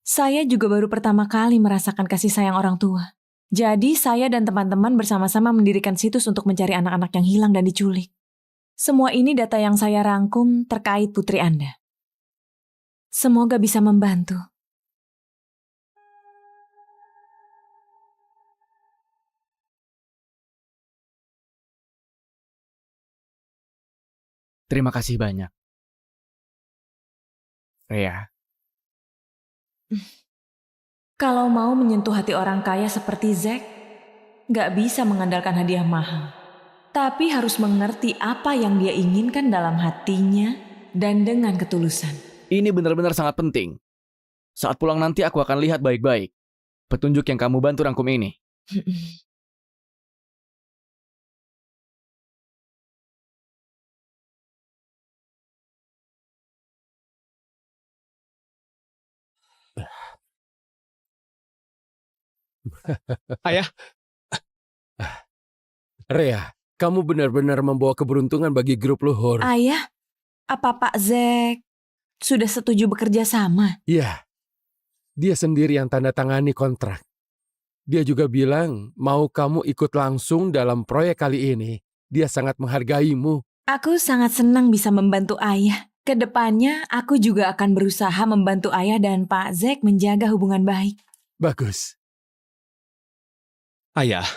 saya juga baru pertama kali merasakan kasih sayang orang tua. Jadi saya dan teman-teman bersama-sama mendirikan situs untuk mencari anak-anak yang hilang dan diculik. Semua ini data yang saya rangkum terkait putri Anda. Semoga bisa membantu. Terima kasih banyak. Rea. Kalau mau menyentuh hati orang kaya seperti Zack, gak bisa mengandalkan hadiah mahal. Tapi harus mengerti apa yang dia inginkan dalam hatinya dan dengan ketulusan. Ini benar-benar sangat penting. Saat pulang nanti aku akan lihat baik-baik petunjuk yang kamu bantu rangkum ini. Ayah. Rea, kamu benar-benar membawa keberuntungan bagi grup luhur. Ayah, apa Pak Zack sudah setuju bekerja sama? Iya, dia sendiri yang tanda tangani kontrak. Dia juga bilang mau kamu ikut langsung dalam proyek kali ini. Dia sangat menghargaimu. Aku sangat senang bisa membantu ayah. Kedepannya, aku juga akan berusaha membantu ayah dan Pak Zack menjaga hubungan baik. Bagus. Ayah,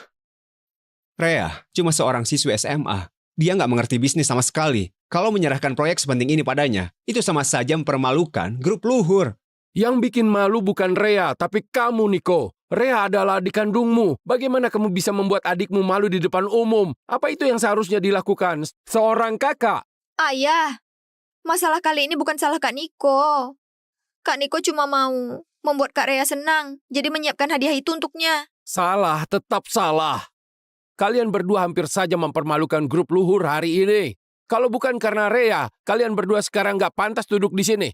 Rea cuma seorang siswi SMA. Dia nggak mengerti bisnis sama sekali. Kalau menyerahkan proyek sepenting ini padanya, itu sama saja mempermalukan grup luhur. Yang bikin malu bukan Rea, tapi kamu, Niko. Rea adalah adik kandungmu. Bagaimana kamu bisa membuat adikmu malu di depan umum? Apa itu yang seharusnya dilakukan seorang kakak? Ayah, masalah kali ini bukan salah Kak Niko. Kak Niko cuma mau membuat Kak Rea senang, jadi menyiapkan hadiah itu untuknya. Salah, tetap salah. Kalian berdua hampir saja mempermalukan grup luhur hari ini. Kalau bukan karena Rea, kalian berdua sekarang nggak pantas duduk di sini.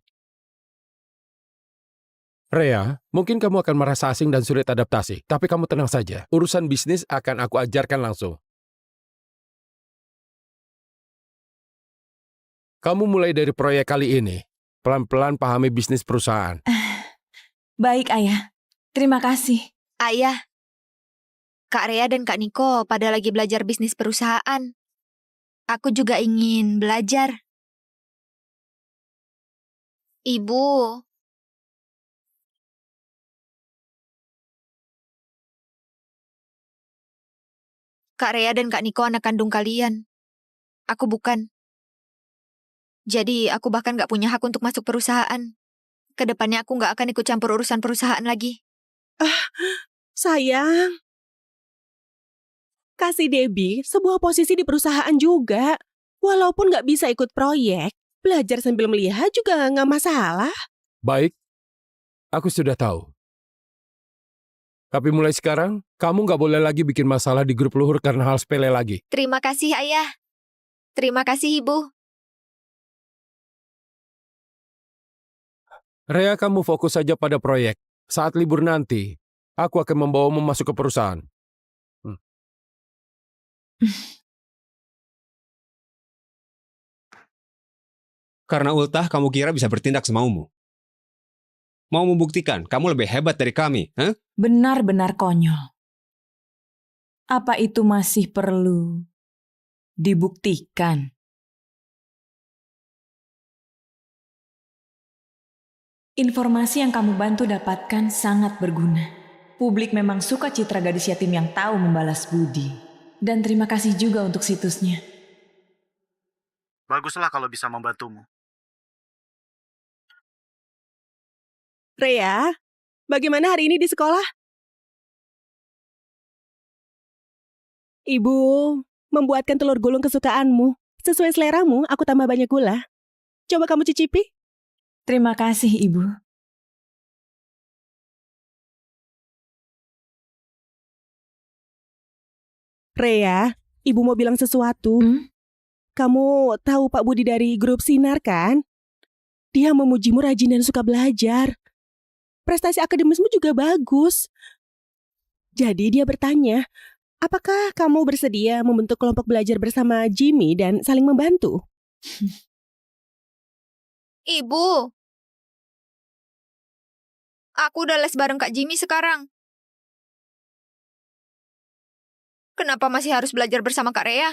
Rea, mungkin kamu akan merasa asing dan sulit adaptasi, tapi kamu tenang saja. Urusan bisnis akan aku ajarkan langsung. Kamu mulai dari proyek kali ini. Pelan-pelan pahami bisnis perusahaan. Baik, Ayah. Terima kasih. Ayah, Kak Rea dan Kak Niko pada lagi belajar bisnis perusahaan. Aku juga ingin belajar. Ibu, Kak Rea dan Kak Niko anak kandung kalian. Aku bukan. Jadi aku bahkan gak punya hak untuk masuk perusahaan. Kedepannya aku gak akan ikut campur urusan perusahaan lagi. Sayang, kasih Debbie sebuah posisi di perusahaan juga. Walaupun gak bisa ikut proyek, belajar sambil melihat juga gak masalah. Baik, aku sudah tahu. Tapi mulai sekarang, kamu nggak boleh lagi bikin masalah di grup luhur karena hal sepele lagi. Terima kasih, Ayah. Terima kasih, Ibu. Rea, kamu fokus saja pada proyek. Saat libur nanti, aku akan membawamu masuk ke perusahaan. Karena ultah, kamu kira bisa bertindak semaumu. Mau membuktikan kamu lebih hebat dari kami, huh? Benar-benar konyol. Apa itu masih perlu dibuktikan? Informasi yang kamu bantu dapatkan sangat berguna. Publik memang suka citra gadis yatim yang tahu membalas budi. Dan terima kasih juga untuk situsnya. Baguslah kalau bisa membantumu. Rea, bagaimana hari ini di sekolah? Ibu membuatkan telur gulung kesukaanmu. Sesuai seleramu, aku tambah banyak gula. Coba kamu cicipi. Terima kasih, Ibu. Rea, Ibu mau bilang sesuatu. Kamu tahu Pak Budi dari grup Sinar kan? Dia memujimu rajin dan suka belajar. Prestasi akademismu juga bagus. Jadi dia bertanya, apakah kamu bersedia membentuk kelompok belajar bersama Jimmy dan saling membantu? Ibu, aku udah les bareng Kak Jimmy sekarang. Kenapa masih harus belajar bersama Kak Rea?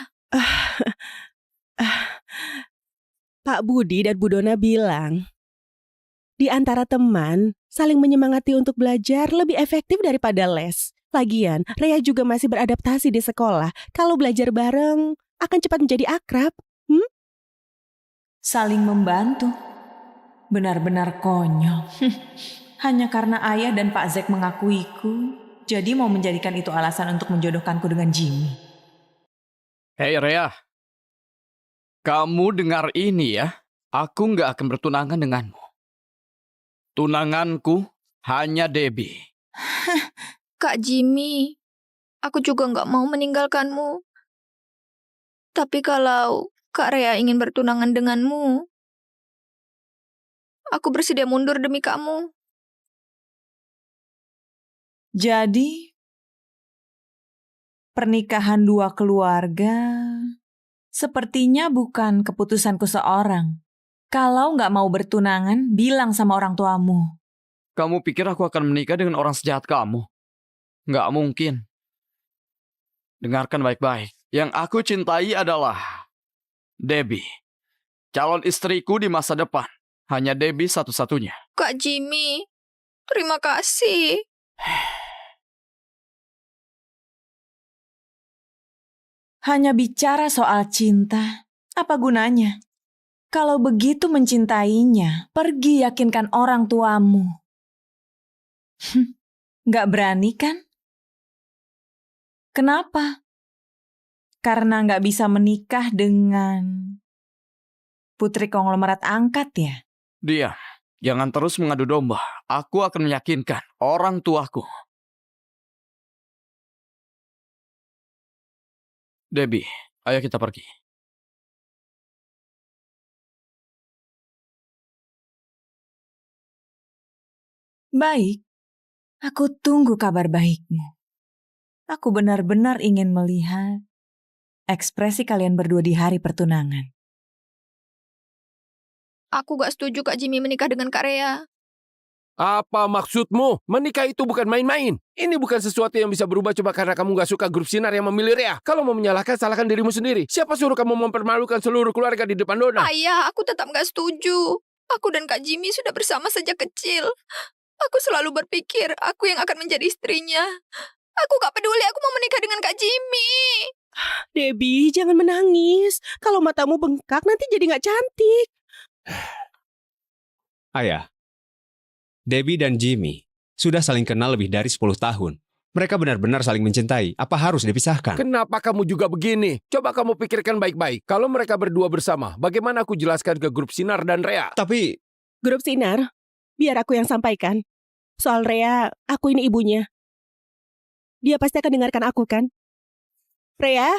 Pak Budi dan Bu Dona bilang, di antara teman, saling menyemangati untuk belajar lebih efektif daripada les. Lagian, Rea juga masih beradaptasi di sekolah. Kalau belajar bareng, akan cepat menjadi akrab. Saling membantu. Benar-benar konyol. Hanya karena ayah dan Pak Zack mengakuiku, jadi mau menjadikan itu alasan untuk menjodohkanku dengan Jimmy. Hei Rea, kamu dengar ini ya. Aku nggak akan bertunangan denganmu. Tunanganku hanya Debbie. Kak Jimmy, aku juga nggak mau meninggalkanmu. Tapi kalau Kak Rea ingin bertunangan denganmu, aku bersedia mundur demi kamu. Jadi, pernikahan dua keluarga sepertinya bukan keputusanku seorang. Kalau nggak mau bertunangan, bilang sama orang tuamu. Kamu pikir aku akan menikah dengan orang sejahat kamu? Nggak mungkin. Dengarkan baik-baik. Yang aku cintai adalah Debbie. Calon istriku di masa depan. Hanya Debbie satu-satunya. Kak Jimmy, terima kasih. Hanya bicara soal cinta, apa gunanya? Kalau begitu mencintainya, pergi yakinkan orang tuamu. Nggak berani kan? Kenapa? Karena nggak bisa menikah dengan putri konglomerat angkat ya? Diam. Jangan terus mengadu domba. Aku akan meyakinkan orang tuaku. Debbie, ayo kita pergi. Baik, aku tunggu kabar baikmu. Aku benar-benar ingin melihat ekspresi kalian berdua di hari pertunangan. Aku gak setuju Kak Jimmy menikah dengan Kak Rea. Apa maksudmu? Menikah itu bukan main-main. Ini bukan sesuatu yang bisa berubah cuma karena kamu gak suka grup Sinar yang memilih Rea. Kalau mau menyalahkan, salahkan dirimu sendiri. Siapa suruh kamu mempermalukan seluruh keluarga di depan Dona? Ayah, aku tetap gak setuju. Aku dan Kak Jimmy sudah bersama sejak kecil. Aku selalu berpikir aku yang akan menjadi istrinya. Aku gak peduli aku mau menikah dengan Kak Jimmy. Debbie, jangan menangis. Kalau matamu bengkak, nanti jadi gak cantik. Ayah, Debbie dan Jimmy sudah saling kenal lebih dari 10 tahun. Mereka benar-benar saling mencintai. Apa harus dipisahkan? Kenapa kamu juga begini? Coba kamu pikirkan baik-baik. Kalau mereka berdua bersama, bagaimana aku jelaskan ke grup Sinar dan Rea? Tapi... Grup Sinar, biar aku yang sampaikan. Soal Rea, aku ini ibunya. Dia pasti akan dengarkan aku kan? Rea,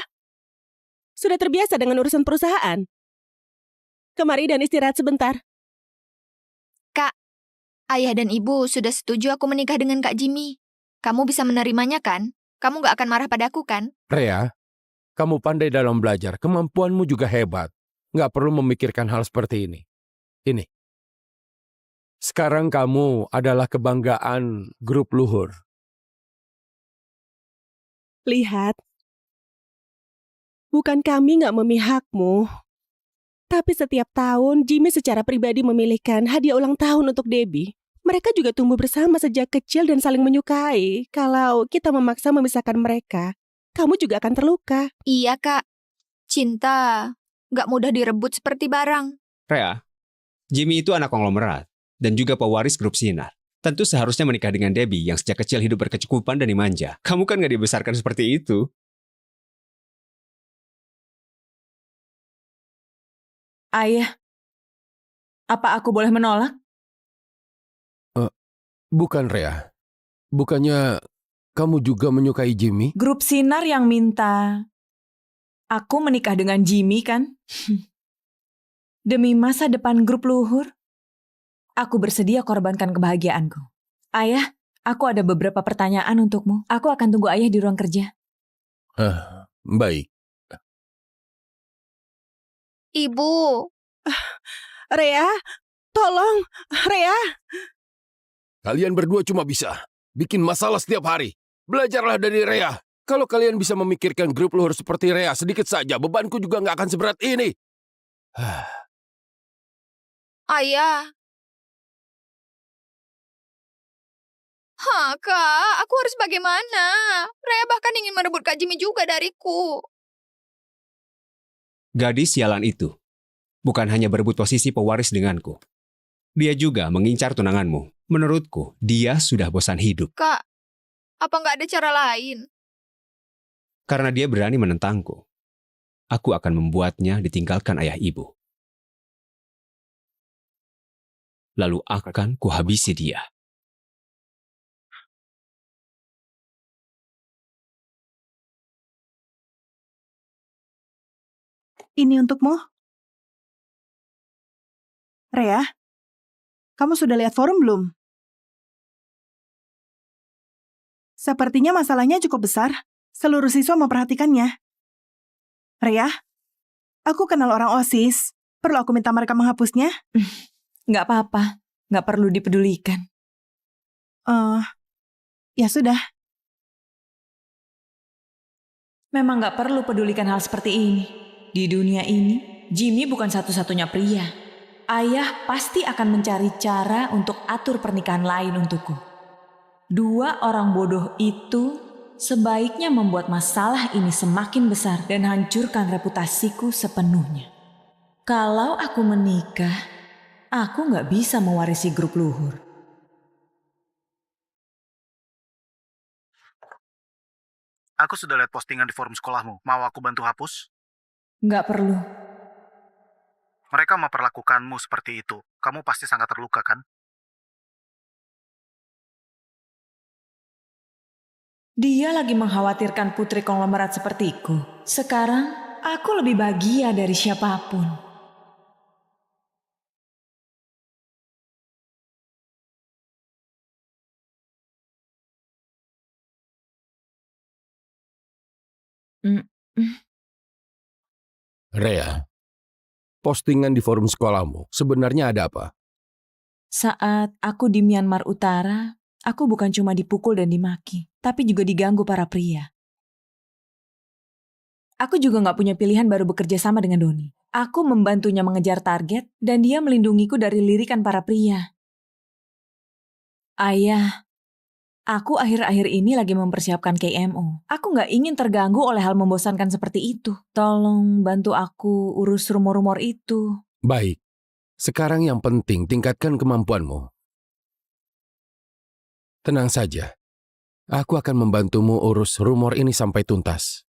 sudah terbiasa dengan urusan perusahaan. Kemari dan istirahat sebentar. Kak, ayah dan ibu sudah setuju aku menikah dengan Kak Jimmy. Kamu bisa menerimanya kan? Kamu gak akan marah padaku kan? Rea, kamu pandai dalam belajar. Kemampuanmu juga hebat. Nggak perlu memikirkan hal seperti ini. Ini. Sekarang kamu adalah kebanggaan grup Luhur. Lihat. Bukan kami nggak memihakmu. Tapi setiap tahun, Jimmy secara pribadi memilihkan hadiah ulang tahun untuk Debbie. Mereka juga tumbuh bersama sejak kecil dan saling menyukai. Kalau kita memaksa memisahkan mereka, kamu juga akan terluka. Iya, Kak. Cinta gak mudah direbut seperti barang. Rea, Jimmy itu anak konglomerat dan juga pewaris grup Sinar. Tentu seharusnya menikah dengan Debbie yang sejak kecil hidup berkecukupan dan dimanja. Kamu kan gak dibesarkan seperti itu. Ayah, apa aku boleh menolak? Bukan, Rea. Bukannya kamu juga menyukai Jimmy? Grup Sinar yang minta aku menikah dengan Jimmy kan? Demi masa depan grup Luhur, aku bersedia korbankan kebahagiaanku. Ayah, aku ada beberapa pertanyaan untukmu. Aku akan tunggu ayah di ruang kerja. Baik. Ibu. Rea, tolong. Rea. Kalian berdua cuma bisa bikin masalah setiap hari. Belajarlah dari Rea. Kalau kalian bisa memikirkan grup Luhur seperti Rea, sedikit saja bebanku juga nggak akan seberat ini. Ayah. Kak, aku harus bagaimana? Rea bahkan ingin merebut Kak Jimmy juga dariku. Gadis sialan itu bukan hanya berebut posisi pewaris denganku. Dia juga mengincar tunanganmu. Menurutku, dia sudah bosan hidup. Kak, apa nggak ada cara lain? Karena dia berani menentangku, aku akan membuatnya ditinggalkan ayah ibu. Lalu akan kuhabisi dia. Ini untukmu. Rea, kamu sudah lihat forum belum? Sepertinya masalahnya cukup besar. Seluruh siswa memperhatikannya. Rea, aku kenal orang OSIS. Perlu aku minta mereka menghapusnya? Nggak apa-apa. Nggak perlu dipedulikan. Ya sudah. Memang gak perlu pedulikan hal seperti ini. Di dunia ini, Jimmy bukan satu-satunya pria. Ayah pasti akan mencari cara untuk atur pernikahan lain untukku. Dua orang bodoh itu sebaiknya membuat masalah ini semakin besar dan hancurkan reputasiku sepenuhnya. Kalau aku menikah, aku gak bisa mewarisi grup luhur. Aku sudah lihat postingan di forum sekolahmu. Mau aku bantu hapus? Gak perlu. Mereka memperlakukanmu seperti itu. Kamu pasti sangat terluka, kan? Dia lagi mengkhawatirkan putri konglomerat sepertiku. Sekarang, aku lebih bahagia dari siapapun. Rea, postingan di forum sekolahmu sebenarnya ada apa? Saat aku di Myanmar Utara, aku bukan cuma dipukul dan dimaki, tapi juga diganggu para pria. Aku juga gak punya pilihan baru bekerja sama dengan Doni. Aku membantunya mengejar target dan dia melindungiku dari lirikan para pria. Ayah, aku akhir-akhir ini lagi mempersiapkan KMO. Aku gak ingin terganggu oleh hal membosankan seperti itu. Tolong bantu aku urus rumor-rumor itu. Baik, sekarang yang penting tingkatkan kemampuanmu. Tenang saja, aku akan membantumu urus rumor ini sampai tuntas.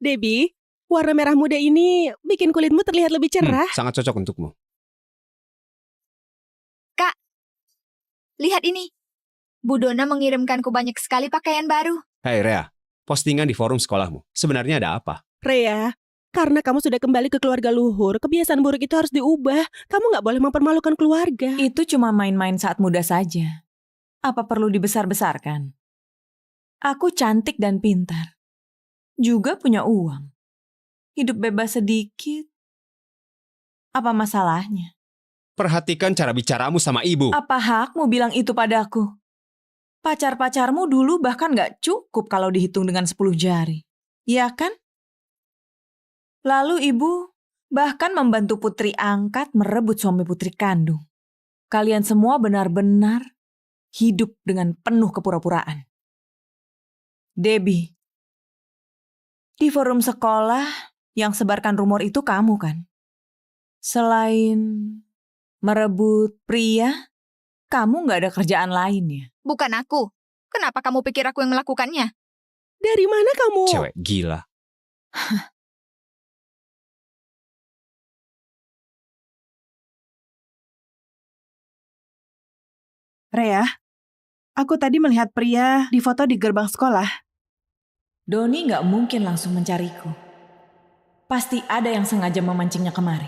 Debbie, warna merah muda ini bikin kulitmu terlihat lebih cerah. Sangat cocok untukmu. Kak, lihat ini. Bu Dona mengirimkanku banyak sekali pakaian baru. Hai Rea, postingan di forum sekolahmu. Sebenarnya ada apa? Rea, karena kamu sudah kembali ke keluarga luhur, kebiasaan buruk itu harus diubah. Kamu nggak boleh mempermalukan keluarga. Itu cuma main-main saat muda saja. Apa perlu dibesar-besarkan? Aku cantik dan pintar. Juga punya uang. Hidup bebas sedikit. Apa masalahnya? Perhatikan cara bicaramu sama ibu. Apa hakmu bilang itu padaku? Pacar-pacarmu dulu bahkan gak cukup kalau dihitung dengan 10 jari. Ya kan? Lalu ibu bahkan membantu putri angkat merebut suami putri kandung. Kalian semua benar-benar hidup dengan penuh kepura-puraan. Debbie, di forum sekolah yang sebarkan rumor itu kamu kan? Selain merebut pria, kamu gak ada kerjaan lain ya? Bukan aku. Kenapa kamu pikir aku yang melakukannya? Dari mana kamu? Cewek gila. Rea, aku tadi melihat pria di foto di gerbang sekolah. Doni gak mungkin langsung mencariku. Pasti ada yang sengaja memancingnya kemari.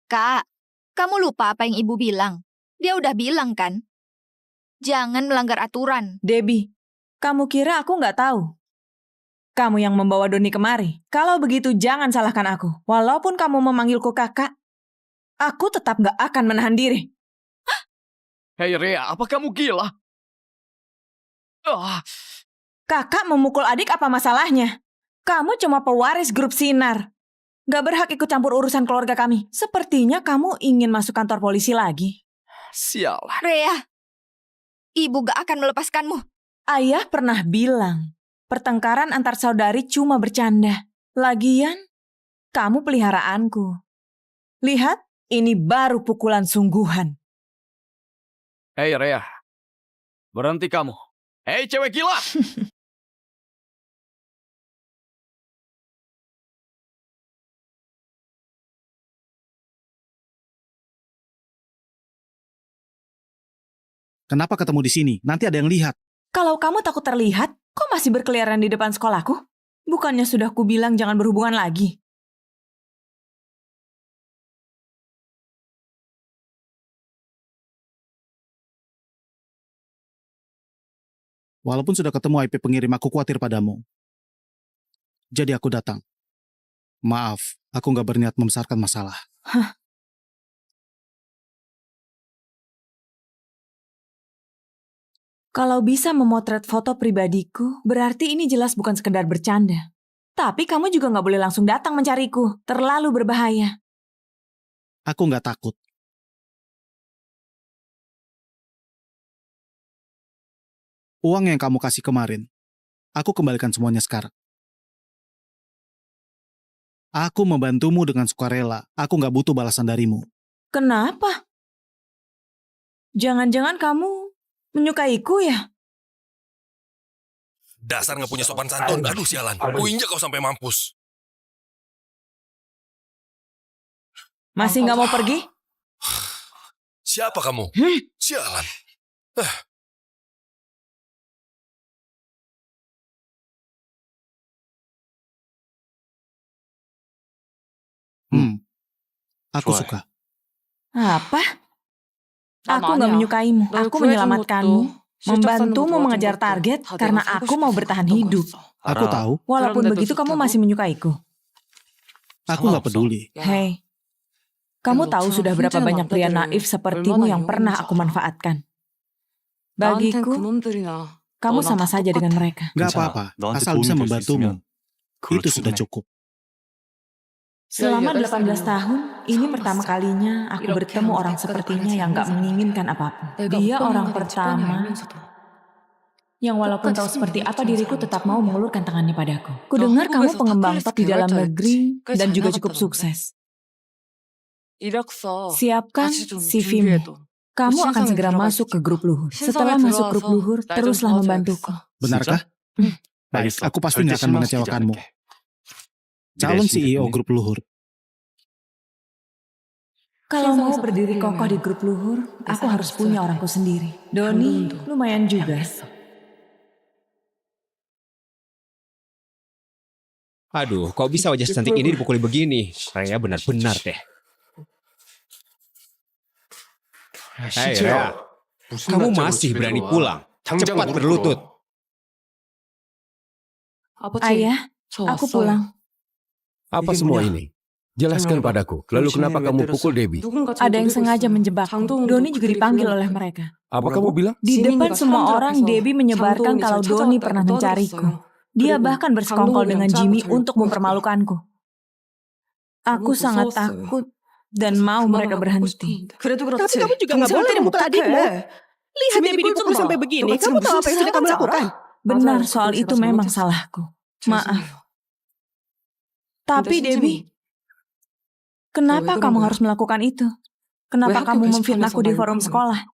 Kak, kamu lupa apa yang ibu bilang? Dia udah bilang kan? Jangan melanggar aturan. Debbie, kamu kira aku gak tahu? Kamu yang membawa Doni kemari. Kalau begitu jangan salahkan aku. Walaupun kamu memanggilku kakak, aku tetap gak akan menahan diri. Hei Rea, apa kamu gila? Kakak memukul adik apa masalahnya? Kamu cuma pewaris grup Sinar. Gak berhak ikut campur urusan keluarga kami. Sepertinya kamu ingin masuk kantor polisi lagi. Sialan. Rea, ibu gak akan melepaskanmu. Ayah pernah bilang, pertengkaran antar saudari cuma bercanda. Lagian, kamu peliharaanku. Lihat, ini baru pukulan sungguhan. Hei Rea, berhenti kamu. Hei cewek gila! Kenapa ketemu di sini? Nanti ada yang lihat. Kalau kamu takut terlihat, kok masih berkeliaran di depan sekolahku? Bukannya sudah kubilang jangan berhubungan lagi? Walaupun sudah ketemu IP pengirim, aku khawatir padamu. Jadi aku datang. Maaf, aku nggak berniat membesarkan masalah. Hah? Kalau bisa memotret foto pribadiku, berarti ini jelas bukan sekedar bercanda. Tapi kamu juga nggak boleh langsung datang mencariku. Terlalu berbahaya. Aku nggak takut. Uang yang kamu kasih kemarin, aku kembalikan semuanya sekarang. Aku membantumu dengan sukarela. Aku nggak butuh balasan darimu. Kenapa? Jangan-jangan kamu menyukaiku ya? Dasar nggak punya sopan santun. Aduh sialan. Kuinjak kau sampai mampus. Masih nggak mau pergi? Siapa kamu? Sialan. Aku suka. Apa? Aku nggak menyukaimu. Aku menyelamatkanmu. Membantumu mengejar target karena aku mau bertahan hidup. Aku tahu. Walaupun begitu kamu masih menyukaiku. Aku nggak peduli. Hei, kamu tahu sudah berapa banyak pria naif sepertimu yang pernah aku manfaatkan. Bagiku, kamu sama saja dengan mereka. Nggak apa-apa, asal bisa membantumu. Itu sudah cukup. Selama 18 tahun, ini pertama kalinya aku bertemu orang sepertinya yang gak menginginkan apapun. Dia orang pertama yang walaupun tahu seperti apa diriku tetap mau mengulurkan tangannya padaku. Kudengar kamu pengembang top di dalam negeri dan juga cukup sukses. Siapkan CV-mu. Kamu akan segera masuk ke grup luhur. Setelah masuk grup luhur, teruslah membantuku. Benarkah? Baik, aku pasti nggak akan mengecewakanmu. Calon CEO grup luhur. Kalau mau berdiri kokoh di grup luhur, aku harus punya orangku sendiri. Doni, lumayan juga. Aduh, kok bisa wajah cantik ini dipukuli begini? Raya benar-benar deh. Hei Raya, kamu masih berani pulang? Cepat berlutut. Ayah, aku pulang. Apa semua ini? Jelaskan padaku. Lalu kenapa kamu pukul Debbie? Ada yang sengaja menjebakku. Doni juga dipanggil oleh mereka. Apa kamu bilang? Di depan semua orang, Debbie menyebarkan kalau Doni pernah mencariku. Dia bahkan bersekongkol dengan Jimmy untuk mempermalukanku. Aku sangat takut dan mau mereka berhenti. Tapi kamu juga nggak boleh memukul adikmu. Lihat Debbie dipukul sampai begini. Kamu tahu apa yang sudah kamu lakukan? Benar, soal itu memang salahku. Maaf. Tapi Debbie, kenapa kamu harus melakukan itu? Kenapa kamu memfitnahku di forum sekolah?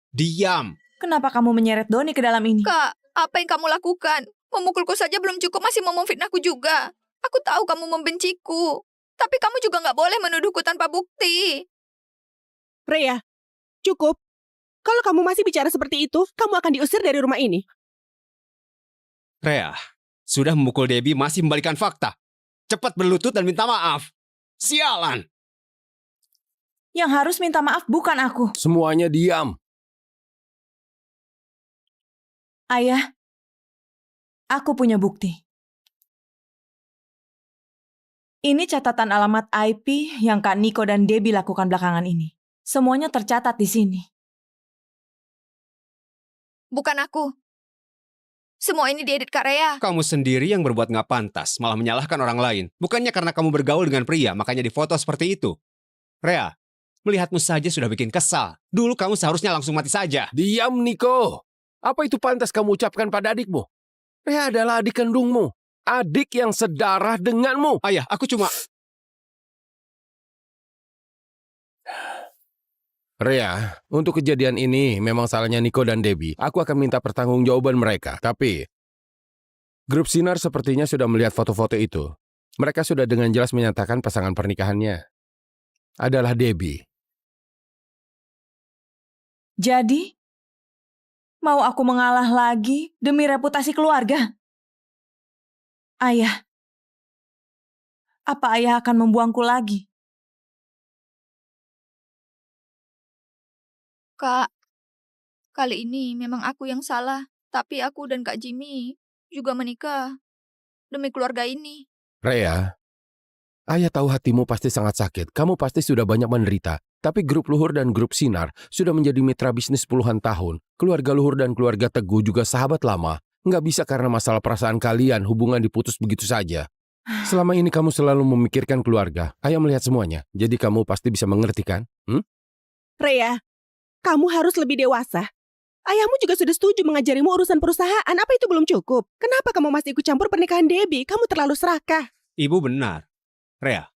Diam. Kenapa kamu menyeret Doni ke dalam ini? Kak, apa yang kamu lakukan? Memukulku saja belum cukup, masih mau memfitnahku juga. Aku tahu kamu membenciku. Tapi kamu juga nggak boleh menuduhku tanpa bukti. Rhea, cukup. Kalau kamu masih bicara seperti itu, kamu akan diusir dari rumah ini. Rhea, sudah memukul Debbie masih membalikan fakta. Cepat berlutut dan minta maaf. Sialan. Yang harus minta maaf bukan aku. Semuanya diam. Ayah, aku punya bukti. Ini catatan alamat IP yang Kak Niko dan Debbie lakukan belakangan ini. Semuanya tercatat di sini. Bukan aku. Semua ini diedit Kak Rhea. Kamu sendiri yang berbuat nggak pantas, malah menyalahkan orang lain. Bukannya karena kamu bergaul dengan pria, makanya difoto seperti itu. Rhea, melihatmu saja sudah bikin kesal. Dulu kamu seharusnya langsung mati saja. Diam, Niko. Apa itu pantas kamu ucapkan pada adikmu? Rhea adalah adik kandungmu. Adik yang sedarah denganmu. Ayah, aku cuma... Rhea, untuk kejadian ini memang salahnya Niko dan Debbie. Aku akan minta pertanggungjawaban mereka. Tapi, grup Sinar sepertinya sudah melihat foto-foto itu. Mereka sudah dengan jelas menyatakan pasangan pernikahannya adalah Debbie. Jadi, mau aku mengalah lagi demi reputasi keluarga? Ayah, apa ayah akan membuangku lagi? Kak, kali ini memang aku yang salah. Tapi aku dan Kak Jimmy juga menikah demi keluarga ini. Rea, ayah tahu hatimu pasti sangat sakit. Kamu pasti sudah banyak menderita. Tapi grup Luhur dan grup Sinar sudah menjadi mitra bisnis puluhan tahun. Keluarga Luhur dan keluarga Teguh juga sahabat lama. Nggak bisa karena masalah perasaan kalian, hubungan diputus begitu saja. Selama ini kamu selalu memikirkan keluarga. Ayah melihat semuanya. Jadi kamu pasti bisa mengerti kan? Rea, kamu harus lebih dewasa. Ayahmu juga sudah setuju mengajarimu urusan perusahaan. Apa itu belum cukup? Kenapa kamu masih ikut campur pernikahan Debbie? Kamu terlalu serakah. Ibu benar. Rea,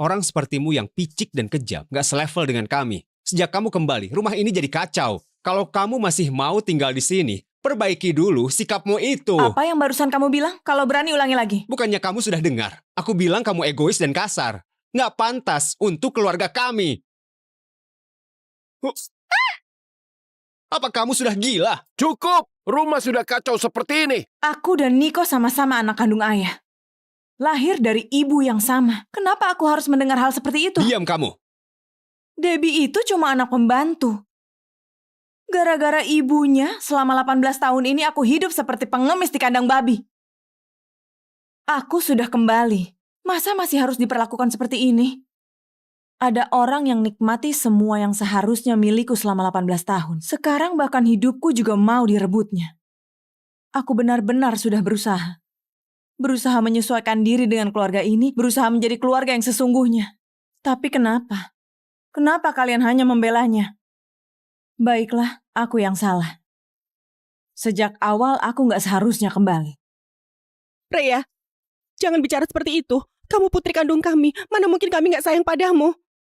orang sepertimu yang picik dan kejam gak selevel dengan kami. Sejak kamu kembali, rumah ini jadi kacau. Kalau kamu masih mau tinggal di sini, perbaiki dulu sikapmu itu. Apa yang barusan kamu bilang? Kalau berani ulangi lagi. Bukannya kamu sudah dengar? Aku bilang kamu egois dan kasar. Gak pantas untuk keluarga kami. Apa kamu sudah gila? Cukup! Rumah sudah kacau seperti ini. Aku dan Niko sama-sama anak kandung ayah. Lahir dari ibu yang sama. Kenapa aku harus mendengar hal seperti itu? Diam kamu. Debbie itu cuma anak pembantu. Gara-gara ibunya, selama 18 tahun ini aku hidup seperti pengemis di kandang babi. Aku sudah kembali. Masa masih harus diperlakukan seperti ini? Ada orang yang nikmati semua yang seharusnya milikku selama 18 tahun. Sekarang bahkan hidupku juga mau direbutnya. Aku benar-benar sudah berusaha. Berusaha menyesuaikan diri dengan keluarga ini, berusaha menjadi keluarga yang sesungguhnya. Tapi kenapa? Kenapa kalian hanya membelanya? Baiklah, aku yang salah. Sejak awal aku nggak seharusnya kembali. Rea, jangan bicara seperti itu. Kamu putri kandung kami. Mana mungkin kami nggak sayang padamu?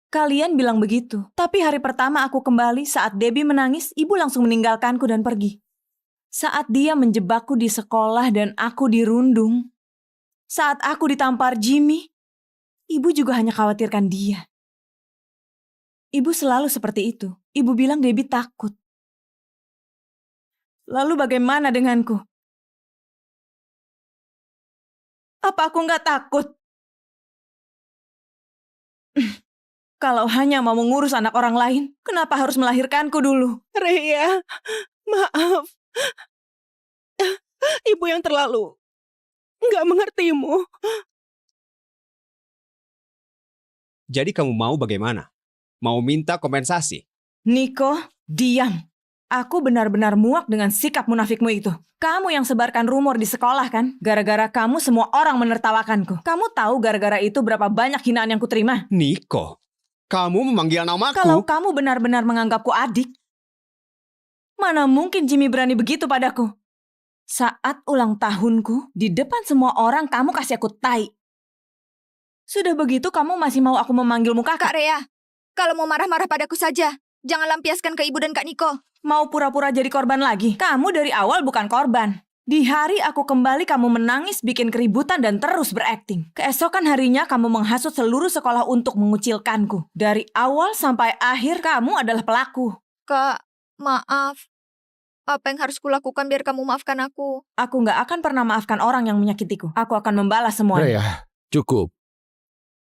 Kalian bilang begitu. Tapi hari pertama aku kembali, saat Debbie menangis, ibu langsung meninggalkanku dan pergi. Saat dia menjebakku di sekolah dan aku dirundung. Saat aku ditampar Jimmy, ibu juga hanya khawatirkan dia. Ibu selalu seperti itu. Ibu bilang Debbie takut. Lalu bagaimana denganku? Apa aku nggak takut? Kalau hanya mau mengurus anak orang lain, kenapa harus melahirkanku dulu? Rea, maaf. Ibu yang terlalu nggak mengertimu. Jadi kamu mau bagaimana? Mau minta kompensasi? Niko, diam. Aku benar-benar muak dengan sikap munafikmu itu. Kamu yang sebarkan rumor di sekolah kan? Gara-gara kamu semua orang menertawakanku. Kamu tahu gara-gara itu berapa banyak hinaan yang kuterima? Niko, kamu memanggil namaku. Kalau kamu benar-benar menganggapku adik, mana mungkin Jimmy berani begitu padaku? Saat ulang tahunku, di depan semua orang kamu kasih aku tai. Sudah begitu kamu masih mau aku memanggilmu kakak? Kak Rea, kalau mau marah-marah padaku saja. Jangan lampiaskan ke ibu dan Kak Niko. Mau pura-pura jadi korban lagi? Kamu dari awal bukan korban. Di hari aku kembali kamu menangis, bikin keributan dan terus berakting. Keesokan harinya kamu menghasut seluruh sekolah untuk mengucilkanku. Dari awal sampai akhir kamu adalah pelaku. Kak, maaf. Apa yang harus kulakukan biar kamu maafkan aku? Aku nggak akan pernah maafkan orang yang menyakitiku. Aku akan membalas semuanya. Rea, cukup.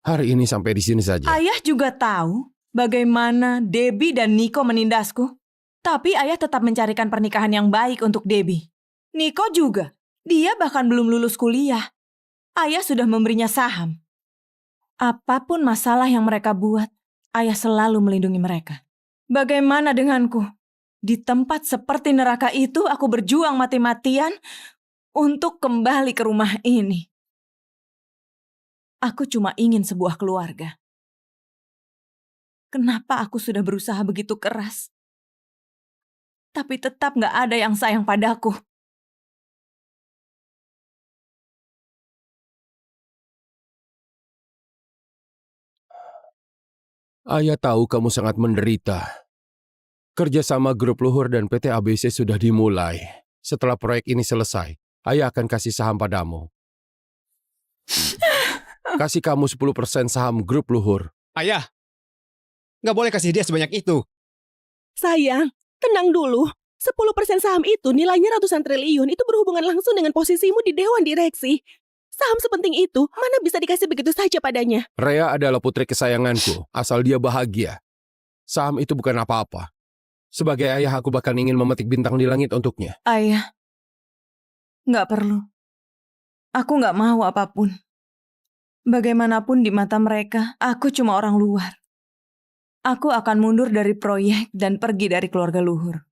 Hari ini sampai di sini saja. Ayah juga tahu bagaimana Debbie dan Niko menindasku. Tapi ayah tetap mencarikan pernikahan yang baik untuk Debbie. Niko juga. Dia bahkan belum lulus kuliah. Ayah sudah memberinya saham. Apapun masalah yang mereka buat, ayah selalu melindungi mereka. Bagaimana denganku? Di tempat seperti neraka itu, aku berjuang mati-matian untuk kembali ke rumah ini. Aku cuma ingin sebuah keluarga. Kenapa aku sudah berusaha begitu keras? Tapi tetap gak ada yang sayang padaku. Ayah tahu kamu sangat menderita. Kerjasama grup Luhur dan PT ABC sudah dimulai. Setelah proyek ini selesai, ayah akan kasih saham padamu. Kasih kamu 10% saham grup Luhur. Ayah, nggak boleh kasih dia sebanyak itu. Sayang, tenang dulu. 10% saham itu nilainya ratusan triliun. Itu berhubungan langsung dengan posisimu di Dewan Direksi. Saham sepenting itu, mana bisa dikasih begitu saja padanya? Rea adalah putri kesayanganku, asal dia bahagia. Saham itu bukan apa-apa. Sebagai ayah, aku bahkan ingin memetik bintang di langit untuknya. Ayah, Nggak perlu. Aku nggak mau apapun. Bagaimanapun di mata mereka, aku cuma orang luar. Aku akan mundur dari proyek dan pergi dari keluarga luhur.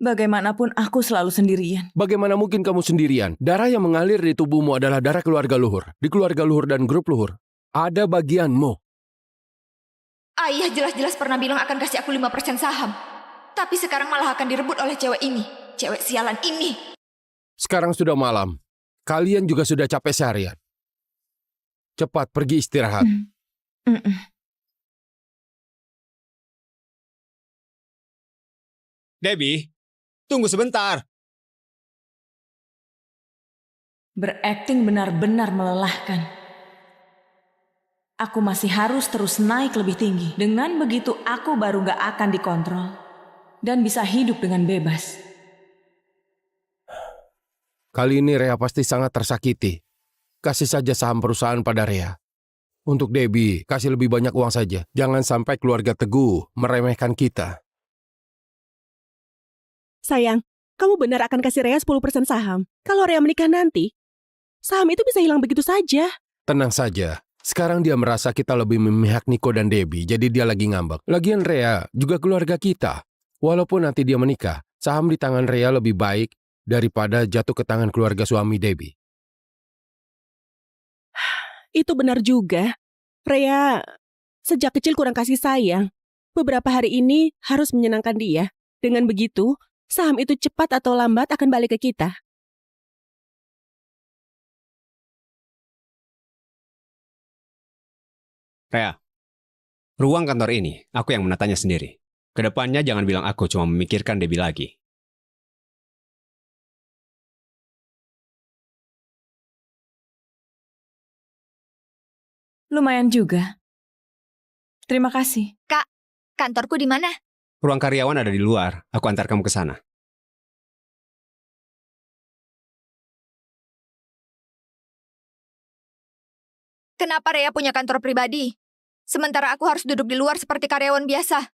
Bagaimanapun aku selalu sendirian. Bagaimana mungkin kamu sendirian? Darah yang mengalir di tubuhmu adalah darah keluarga luhur. Di keluarga luhur dan grup luhur, ada bagianmu. Ayah jelas-jelas pernah bilang akan kasih aku 5% saham. Tapi sekarang malah akan direbut oleh cewek ini. Cewek sialan ini. Sekarang sudah malam. Kalian juga sudah capek seharian. Cepat pergi istirahat. Debbie, tunggu sebentar. Berakting benar-benar melelahkan. Aku masih harus terus naik lebih tinggi. Dengan begitu aku baru gak akan dikontrol. Dan bisa hidup dengan bebas. Kali ini Rea pasti sangat tersakiti. Kasih saja saham perusahaan pada Rea. Untuk Debbie, kasih lebih banyak uang saja. Jangan sampai keluarga Teguh meremehkan kita. Sayang, kamu benar akan kasih Rea 10% saham. Kalau Rea menikah nanti, saham itu bisa hilang begitu saja. Tenang saja. Sekarang dia merasa kita lebih memihak Niko dan Debbie, jadi dia lagi ngambek. Lagian Rea juga keluarga kita. Walaupun nanti dia menikah, saham di tangan Rea lebih baik daripada jatuh ke tangan keluarga suami Debbie. Itu benar juga. Rea sejak kecil kurang kasih sayang. Beberapa hari ini harus menyenangkan dia. Dengan begitu, saham itu cepat atau lambat akan balik ke kita. Rea, ruang kantor ini, aku yang menatanya sendiri. Kedepannya jangan bilang aku cuma memikirkan Debbie lagi. Lumayan juga. Terima kasih. Kak, kantorku di mana? Ruang karyawan ada di luar, aku antar kamu ke sana. Kenapa Rea punya kantor pribadi? Sementara aku harus duduk di luar seperti karyawan biasa.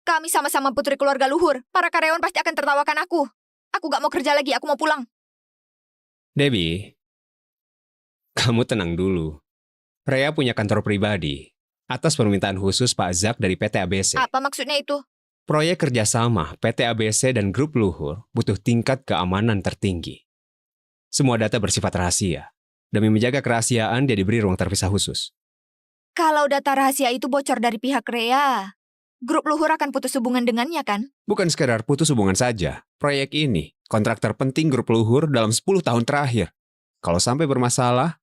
Kami sama-sama putri keluarga luhur. Para karyawan pasti akan tertawakan aku. Aku gak mau kerja lagi, aku mau pulang. Debbie, kamu tenang dulu. Rea punya kantor pribadi atas permintaan khusus Pak Zak dari PT ABC. Apa maksudnya itu? Proyek kerjasama PT ABC dan grup luhur butuh tingkat keamanan tertinggi. Semua data bersifat rahasia. Demi menjaga kerahasiaan, dia diberi ruang terpisah khusus. Kalau data rahasia itu bocor dari pihak Rea, grup luhur akan putus hubungan dengannya kan? Bukan sekedar putus hubungan saja. Proyek ini, kontrak terpenting grup luhur dalam 10 tahun terakhir. Kalau sampai bermasalah,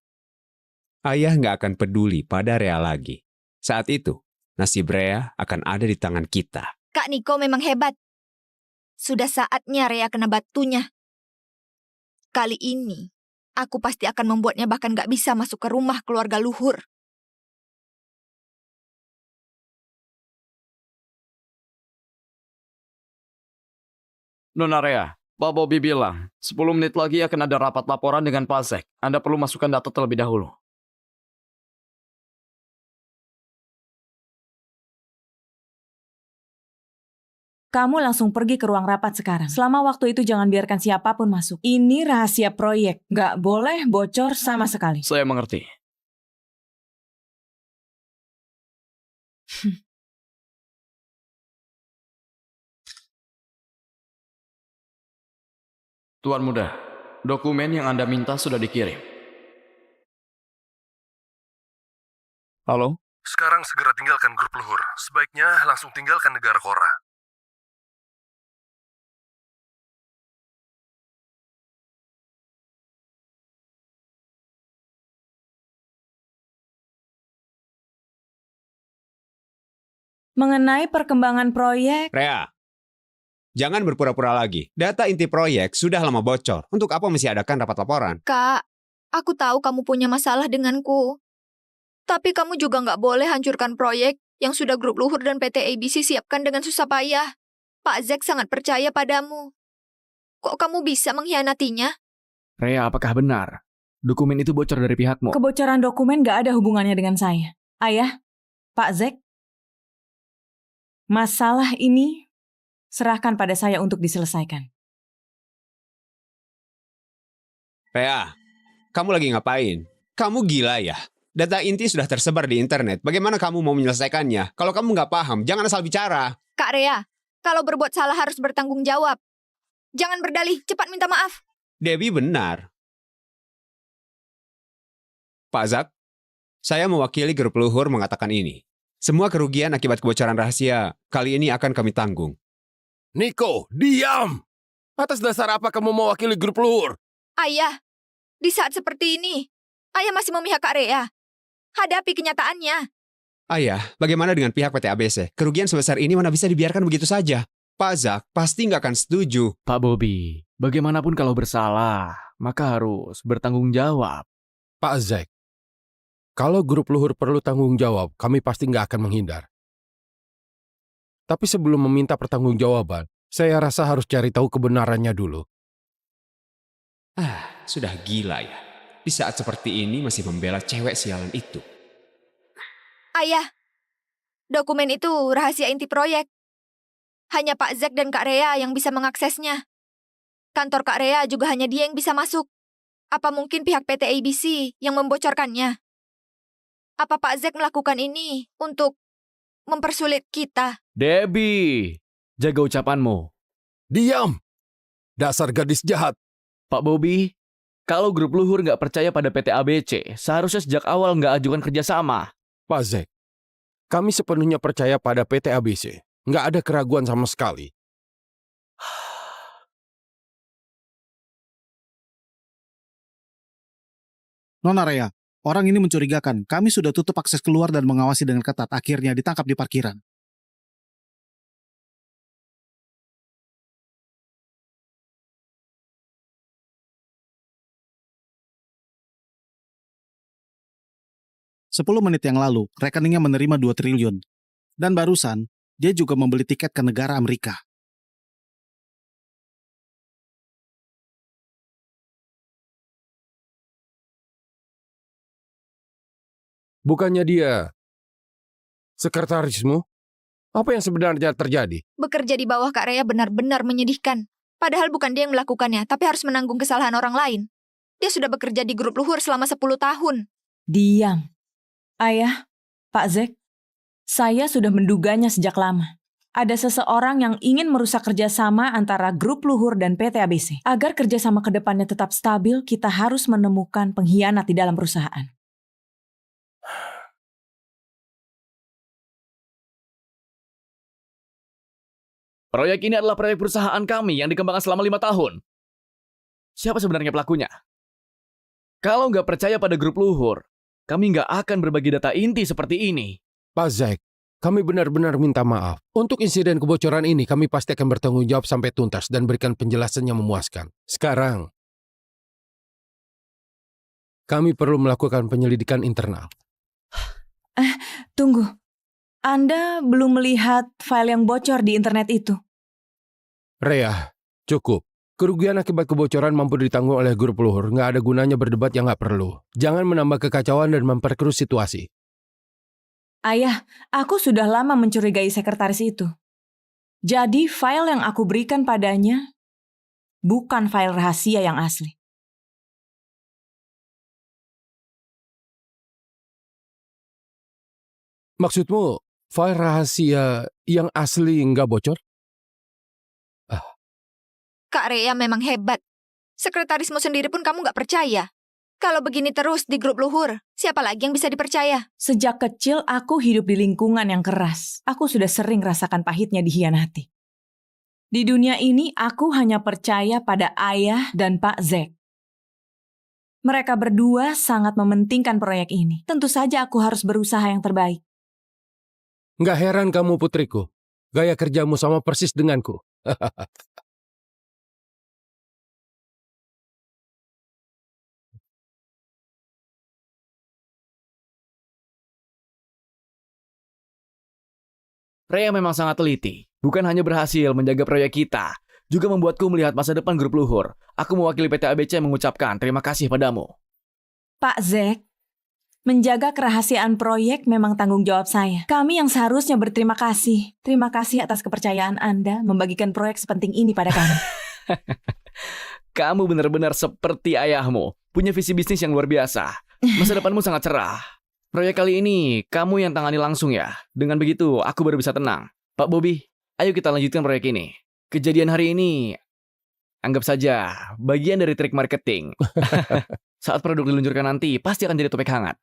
ayah nggak akan peduli pada Rea lagi. Saat itu, nasib Rea akan ada di tangan kita. Kak Niko memang hebat. Sudah saatnya Rea kena batunya. Kali ini, aku pasti akan membuatnya bahkan nggak bisa masuk ke rumah keluarga luhur. Nona Rea, Pak Bobby bilang, 10 menit lagi akan ada rapat laporan dengan Pak Zek. Anda perlu masukkan data terlebih dahulu. Kamu langsung pergi ke ruang rapat sekarang. Selama waktu itu jangan biarkan siapapun masuk. Ini rahasia proyek. Nggak boleh bocor sama sekali. Saya mengerti. Tuan Muda, dokumen yang Anda minta sudah dikirim. Halo? Sekarang segera tinggalkan grup luhur. Sebaiknya langsung tinggalkan negara Kora. Mengenai perkembangan proyek, Rea, jangan berpura-pura lagi. Data inti proyek sudah lama bocor. Untuk apa mesti adakan rapat laporan? Kak, aku tahu kamu punya masalah denganku. Tapi kamu juga nggak boleh hancurkan proyek yang sudah grup luhur dan PT ABC siapkan dengan susah payah. Pak Zek sangat percaya padamu. Kok kamu bisa mengkhianatinya? Rea, apakah benar? Dokumen itu bocor dari pihakmu. kebocoran dokumen nggak ada hubungannya dengan saya. Ayah, Pak Zek, masalah ini serahkan pada saya untuk diselesaikan. Rea, kamu lagi ngapain? Kamu gila ya? Data inti sudah tersebar di internet. Bagaimana kamu mau menyelesaikannya? Kalau kamu nggak paham, jangan asal bicara. Kak Rea, kalau berbuat salah harus bertanggung jawab. Jangan berdalih, cepat minta maaf. Debbie benar. Pak Zak, saya mewakili grup luhur mengatakan ini. Semua kerugian akibat kebocoran rahasia kali ini akan kami tanggung. Niko, diam! Atas dasar apa kamu mewakili grup luhur? Ayah, di saat seperti ini, ayah masih memihak Kak Rea. Hadapi kenyataannya. Ayah, bagaimana dengan pihak PT ABC? Kerugian sebesar ini mana bisa dibiarkan begitu saja? Pak Zak pasti nggak akan setuju. Pak Bobby, bagaimanapun kalau bersalah, maka harus bertanggung jawab. Pak Zek, kalau grup luhur perlu tanggung jawab, kami pasti nggak akan menghindar. Tapi sebelum meminta pertanggungjawaban, saya rasa harus cari tahu kebenarannya dulu. Sudah gila ya. Di saat seperti ini masih membela cewek sialan itu. Ayah, dokumen itu rahasia inti proyek. Hanya Pak Zek dan Kak Rea yang bisa mengaksesnya. Kantor Kak Rea juga hanya dia yang bisa masuk. Apa mungkin pihak PT ABC yang membocorkannya? Apa Pak Zek melakukan ini untuk mempersulit kita? Debbie, jaga ucapanmu. Diam! Dasar gadis jahat. Pak Bobby, kalau grup luhur nggak percaya pada PT ABC, seharusnya sejak awal nggak ajukan kerjasama. Pak Zek, kami sepenuhnya percaya pada PT ABC. Nggak ada keraguan sama sekali. Nona Rea, orang ini mencurigakan. Kami sudah tutup akses keluar dan mengawasi dengan ketat. Akhirnya ditangkap di parkiran. Sepuluh menit yang lalu, rekeningnya menerima 2 triliun. Dan barusan, dia juga membeli tiket ke negara Amerika. Bukannya dia sekretarismu? Apa yang sebenarnya terjadi? Bekerja di bawah Kak Rea benar-benar menyedihkan. Padahal bukan dia yang melakukannya, tapi harus menanggung kesalahan orang lain. Dia sudah bekerja di grup luhur selama 10 tahun. Diam. Ayah, Pak Zek, saya sudah menduganya sejak lama. Ada seseorang yang ingin merusak kerjasama antara grup luhur dan PT ABC. Agar kerjasama ke depannya tetap stabil, kita harus menemukan pengkhianat di dalam perusahaan. Proyek ini adalah proyek perusahaan kami yang dikembangkan selama 5 tahun. Siapa sebenarnya pelakunya? Kalau nggak percaya pada grup luhur, kami nggak akan berbagi data inti seperti ini. Pak Zek, kami benar-benar minta maaf. Untuk insiden kebocoran ini, kami pasti akan bertanggung jawab sampai tuntas dan berikan penjelasan yang memuaskan. Sekarang, kami perlu melakukan penyelidikan internal. Tunggu. Anda belum melihat file yang bocor di internet itu? Rea, cukup. Kerugian akibat kebocoran mampu ditanggung oleh grup luhur. Nggak ada gunanya berdebat yang nggak perlu. Jangan menambah kekacauan dan memperkeruh situasi. Ayah, aku sudah lama mencurigai sekretaris itu. Jadi file yang aku berikan padanya bukan file rahasia yang asli. Maksudmu, file rahasia yang asli nggak bocor? Kak Rea memang hebat. Sekretarismu sendiri pun kamu nggak percaya. Kalau begini terus di grup luhur, siapa lagi yang bisa dipercaya? Sejak kecil aku hidup di lingkungan yang keras. Aku sudah sering rasakan pahitnya dikhianati. Di dunia ini aku hanya percaya pada ayah dan Pak Zek. Mereka berdua sangat mementingkan proyek ini. Tentu saja aku harus berusaha yang terbaik. Nggak heran kamu putriku. Gaya kerjamu sama persis denganku. Rea memang sangat teliti. Bukan hanya berhasil menjaga proyek kita, juga membuatku melihat masa depan grup luhur. Aku mewakili PT ABC mengucapkan terima kasih padamu. Pak Zek, menjaga kerahasiaan proyek memang tanggung jawab saya. Kami yang seharusnya berterima kasih. Terima kasih atas kepercayaan Anda membagikan proyek sepenting ini pada kami. kamu benar-benar seperti ayahmu. Punya visi bisnis yang luar biasa. Masa depanmu sangat cerah. Proyek kali ini kamu yang tangani langsung ya. Dengan begitu, aku baru bisa tenang. Pak Bobby, ayo kita lanjutkan proyek ini. Kejadian hari ini, anggap saja bagian dari trik marketing. Saat produk diluncurkan nanti, pasti akan jadi topik hangat.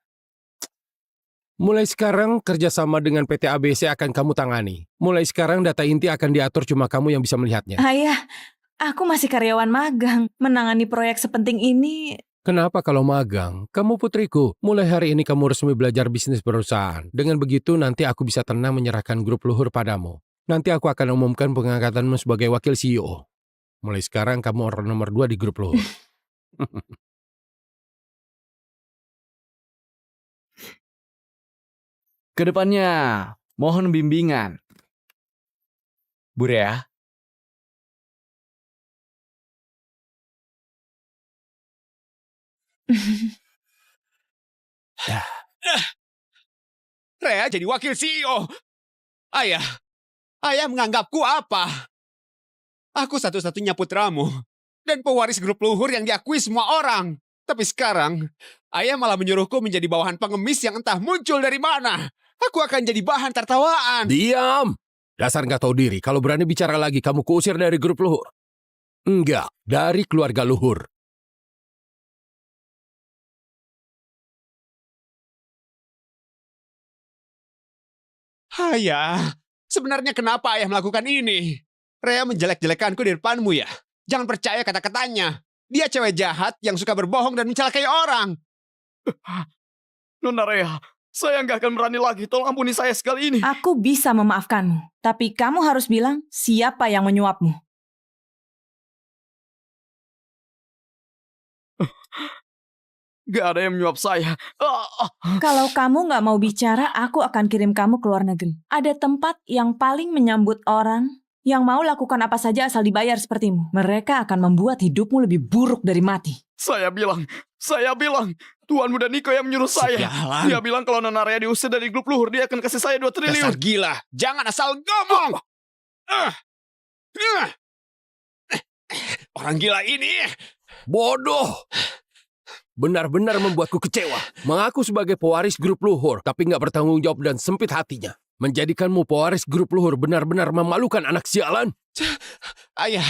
Mulai sekarang kerjasama dengan PT ABC akan kamu tangani. Mulai sekarang data inti akan diatur cuma kamu yang bisa melihatnya. Ayah, aku masih karyawan magang. Menangani proyek sepenting ini. Kenapa kalau magang? Kamu putriku. Mulai hari ini kamu resmi belajar bisnis perusahaan. Dengan begitu nanti aku bisa tenang menyerahkan grup luhur padamu. Nanti aku akan umumkan pengangkatanmu sebagai wakil CEO. Mulai sekarang kamu orang nomor 2 di grup luhur. Kedepannya, mohon bimbingan. Bu Rea. Rea jadi wakil CEO. Ayah menganggapku apa? Aku satu-satunya putramu dan pewaris grup luhur yang diakui semua orang. Tapi sekarang, ayah malah menyuruhku menjadi bawahan pengemis yang entah muncul dari mana. Aku akan jadi bahan tertawaan. Diam! Dasar nggak tahu diri. Kalau berani bicara lagi, kamu kuusir dari grup luhur. Enggak, dari keluarga luhur. Ayah, sebenarnya kenapa ayah melakukan ini? Rea menjelek-jelekanku di depanmu ya. Jangan percaya kata-katanya. Dia cewek jahat yang suka berbohong dan mencelakai orang. Nona Rea, saya nggak akan berani lagi. Tolong ampuni saya sekali ini. Aku bisa memaafkanmu. Tapi kamu harus bilang siapa yang menyuapmu. Gak ada yang menyuap saya. Kalau kamu nggak mau bicara, aku akan kirim kamu ke luar negeri. Ada tempat yang paling menyambut orang yang mau lakukan apa saja asal dibayar sepertimu. Mereka akan membuat hidupmu lebih buruk dari mati. Saya bilang, Tuan Muda Niko yang menyuruh saya. Sialan. Dia bilang kalau Nona Rea diusir dari grup luhur, dia akan kasih saya 2 triliun. Dasar gila, jangan asal ngomong. Orang gila ini. Bodoh! Benar-benar membuatku kecewa. Mengaku sebagai pewaris grup luhur, tapi nggak bertanggung jawab dan sempit hatinya. Menjadikanmu pewaris grup luhur benar-benar memalukan, anak sialan. Ayah,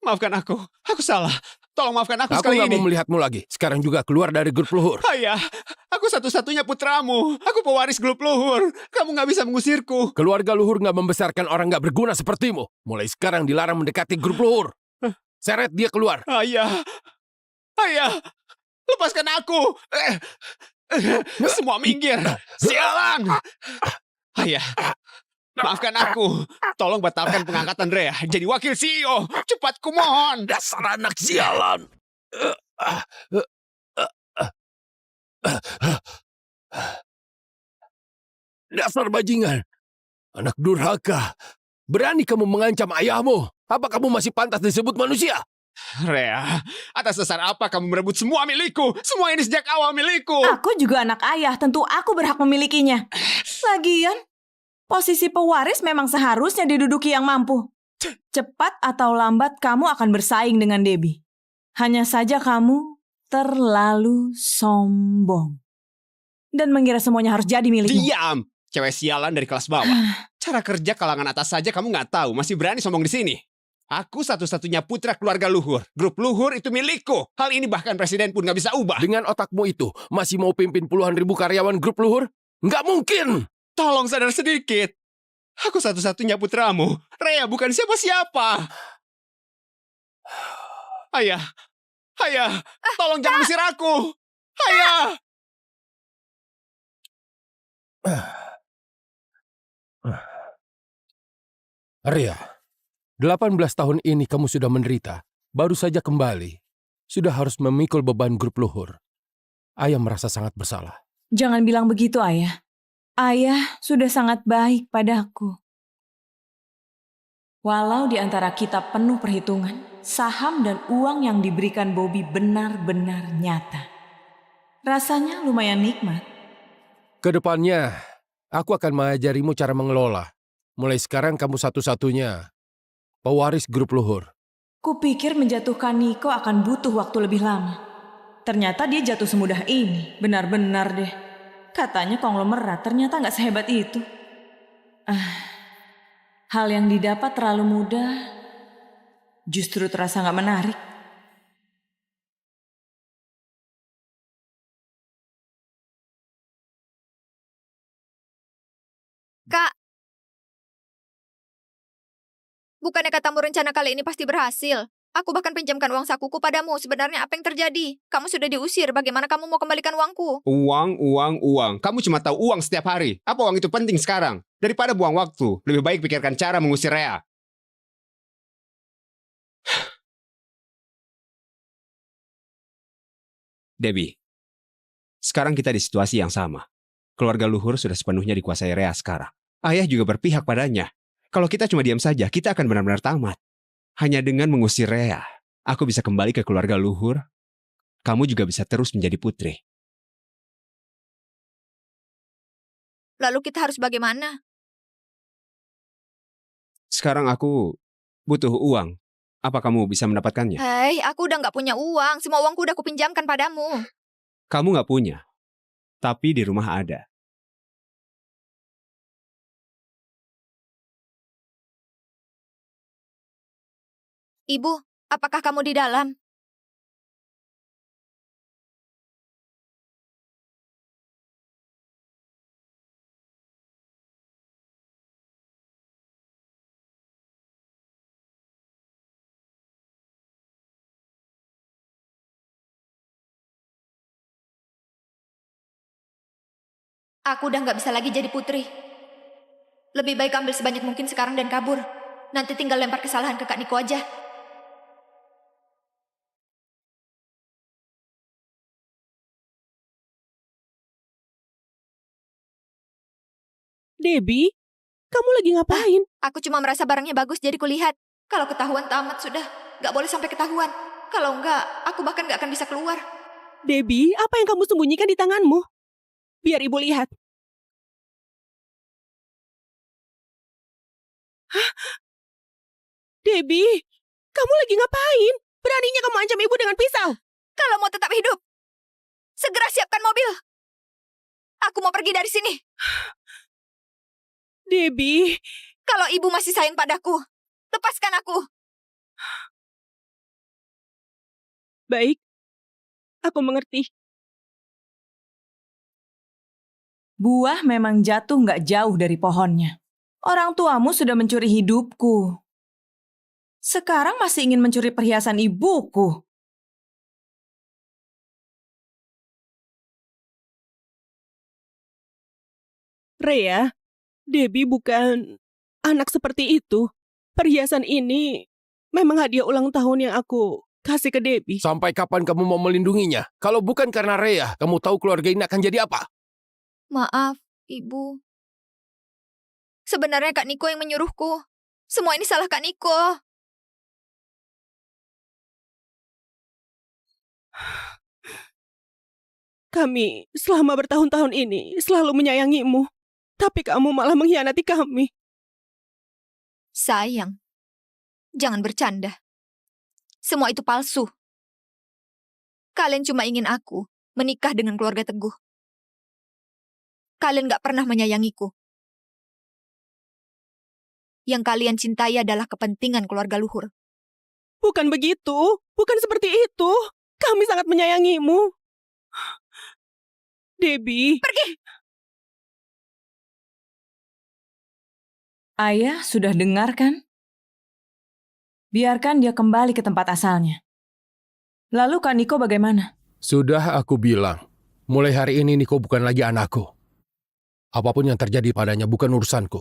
maafkan aku. Aku salah. Tolong maafkan aku sekali Aku ini. nggak mau melihatmu lagi. Sekarang juga keluar dari grup luhur. Ayah, aku satu-satunya putramu. Aku pewaris grup luhur. Kamu nggak bisa mengusirku. Keluarga luhur nggak membesarkan orang nggak berguna sepertimu. Mulai sekarang dilarang mendekati grup luhur. Seret dia keluar. Ayah, lepaskan aku. Semua minggir. Sialan. Ayah, maafkan aku. Tolong batalkan pengangkatan Rea jadi wakil CEO. Cepat kumohon. Dasar anak sialan. Dasar bajingan. Anak durhaka. Berani kamu mengancam ayahmu? Apa kamu masih pantas disebut manusia? Rea, atas dasar apa kamu merebut semua milikku? Semua ini sejak awal milikku. Aku juga anak ayah, tentu aku berhak memilikinya. Lagian, posisi pewaris memang seharusnya diduduki yang mampu. Cepat atau lambat kamu akan bersaing dengan Debbie. Hanya saja kamu terlalu sombong. Dan mengira semuanya harus jadi milikmu. Diam! Cewek sialan dari kelas bawah. Cara kerja kalangan atas saja kamu nggak tahu, masih berani sombong di sini. Aku satu-satunya putra keluarga luhur. Grup luhur itu milikku. Hal ini bahkan presiden pun nggak bisa ubah. Dengan otakmu itu, masih mau pimpin puluhan ribu karyawan grup luhur? Nggak mungkin! Tolong sadar sedikit. Aku satu-satunya putramu. Rea bukan siapa-siapa. Ayah, tolong jangan usir aku. Ayah! Rea, 18 tahun ini kamu sudah menderita. Baru saja kembali. Sudah harus memikul beban grup luhur. Ayah merasa sangat bersalah. Jangan bilang begitu, Ayah. Ayah sudah sangat baik padaku. Walau di antara kita penuh perhitungan, saham dan uang yang diberikan Bobby benar-benar nyata. Rasanya lumayan nikmat. Kedepannya, aku akan mengajarimu cara mengelola. Mulai sekarang kamu satu-satunya pewaris grup luhur. Kupikir menjatuhkan Niko akan butuh waktu lebih lama. Ternyata dia jatuh semudah ini. Benar-benar deh. Katanya konglomerat, ternyata nggak sehebat itu. Hal yang didapat terlalu mudah, justru terasa nggak menarik. Kak, bukannya katamu rencana kali ini pasti berhasil? Aku bahkan pinjamkan uang sakuku padamu. Sebenarnya apa yang terjadi? Kamu sudah diusir. Bagaimana kamu mau kembalikan uangku? Uang. Kamu cuma tahu uang setiap hari. Apa uang itu penting sekarang? Daripada buang waktu, lebih baik pikirkan cara mengusir Rea. Debbie, sekarang kita di situasi yang sama. Keluarga Luhur sudah sepenuhnya dikuasai Rea sekarang. Ayah juga berpihak padanya. Kalau kita cuma diam saja, kita akan benar-benar tamat. Hanya dengan mengusir Rea, aku bisa kembali ke keluarga Luhur. Kamu juga bisa terus menjadi putri. Lalu kita harus bagaimana? Sekarang aku butuh uang. Apa kamu bisa mendapatkannya? Hei, aku udah nggak punya uang. Semua uangku udah kupinjamkan padamu. Kamu nggak punya, tapi di rumah ada. Ibu, apakah kamu di dalam? Aku udah nggak bisa lagi jadi putri. Lebih baik ambil sebanyak mungkin sekarang dan kabur. Nanti tinggal lempar kesalahan ke Kak Niko aja. Debbie, kamu lagi ngapain? Aku cuma merasa barangnya bagus jadi kulihat. Kalau ketahuan tamat sudah. Nggak boleh sampai ketahuan. Kalau nggak, aku bahkan nggak akan bisa keluar. Debbie, apa yang kamu sembunyikan di tanganmu? Biar ibu lihat. Hah? Debbie, kamu lagi ngapain? Beraninya kamu ancam ibu dengan pisau? Kalau mau tetap hidup, segera siapkan mobil. Aku mau pergi dari sini. Debbie. Kalau ibu masih sayang padaku, lepaskan aku. Baik, aku mengerti. Buah memang jatuh nggak jauh dari pohonnya. Orang tuamu sudah mencuri hidupku. Sekarang masih ingin mencuri perhiasan ibuku. Rea, Debbie bukan anak seperti itu. Perhiasan ini memang hadiah ulang tahun yang aku kasih ke Debbie. Sampai kapan kamu mau melindunginya? Kalau bukan karena Rea, kamu tahu keluarga ini akan jadi apa? Maaf, Ibu. Sebenarnya Kak Niko yang menyuruhku. Semua ini salah Kak Niko. Kami selama bertahun-tahun ini selalu menyayangimu. Tapi kamu malah mengkhianati kami. Sayang. Jangan bercanda. Semua itu palsu. Kalian cuma ingin aku menikah dengan keluarga Teguh. Kalian gak pernah menyayangiku. Yang kalian cintai adalah kepentingan keluarga Luhur. Bukan begitu. Bukan seperti itu. Kami sangat menyayangimu. Debbie. Pergi! Ayah sudah dengar kan? Biarkan dia kembali ke tempat asalnya. Lalu Kak Niko bagaimana? Sudah aku bilang, mulai hari ini Niko bukan lagi anakku. Apapun yang terjadi padanya bukan urusanku.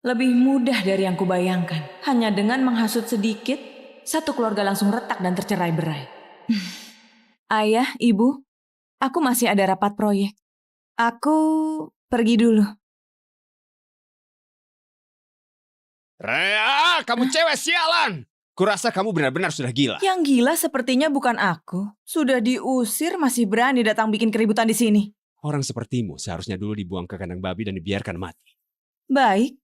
Lebih mudah dari yang kubayangkan. Hanya dengan menghasut sedikit, satu keluarga langsung retak dan tercerai-berai. Ayah, Ibu, aku masih ada rapat proyek. Aku pergi dulu. Rea, kamu cewek sialan! Kurasa kamu benar-benar sudah gila. Yang gila sepertinya bukan aku. Sudah diusir masih berani datang bikin keributan di sini. Orang sepertimu seharusnya dulu dibuang ke kandang babi dan dibiarkan mati. Baik.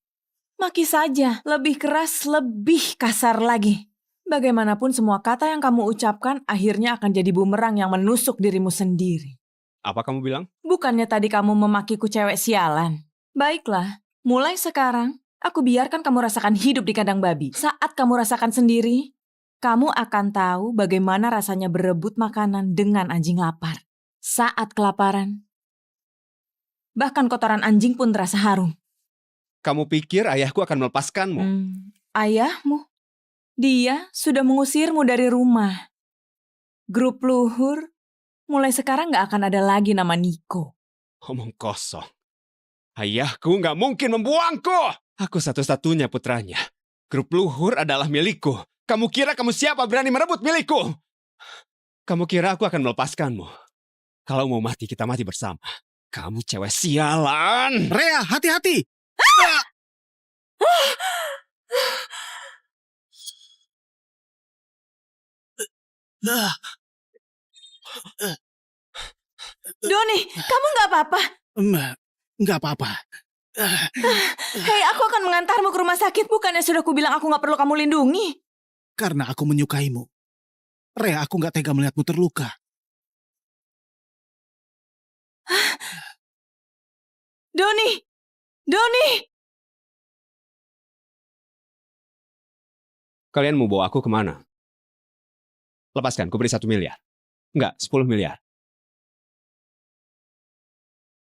Maki saja, lebih keras, lebih kasar lagi. Bagaimanapun semua kata yang kamu ucapkan akhirnya akan jadi bumerang yang menusuk dirimu sendiri. Apa kamu bilang? Bukannya tadi kamu memakiku cewek sialan? Baiklah, mulai sekarang aku biarkan kamu rasakan hidup di kandang babi. Saat kamu rasakan sendiri, kamu akan tahu bagaimana rasanya berebut makanan dengan anjing lapar. Saat kelaparan, bahkan kotoran anjing pun terasa harum. Kamu pikir ayahku akan melepaskanmu? Ayahmu? Dia sudah mengusirmu dari rumah. Grup luhur, mulai sekarang gak akan ada lagi nama Niko. Omong kosong. Ayahku gak mungkin membuangku. Aku satu-satunya putranya. Grup luhur adalah milikku. Kamu kira kamu siapa berani merebut milikku? Kamu kira aku akan melepaskanmu? Kalau mau mati, kita mati bersama. Kamu cewek sialan. Rea, hati-hati. Doni, kamu gak apa-apa? Nggak apa-apa. Hei, aku akan mengantarmu ke rumah sakit. Bukannya sudah kubilang aku gak perlu kamu lindungi? Karena aku menyukaimu. Rea, aku nggak tega melihatmu terluka. Doni! Doni! Kalian mau bawa aku kemana? Lepaskan, ku beri 1 miliar. Enggak, 10 miliar.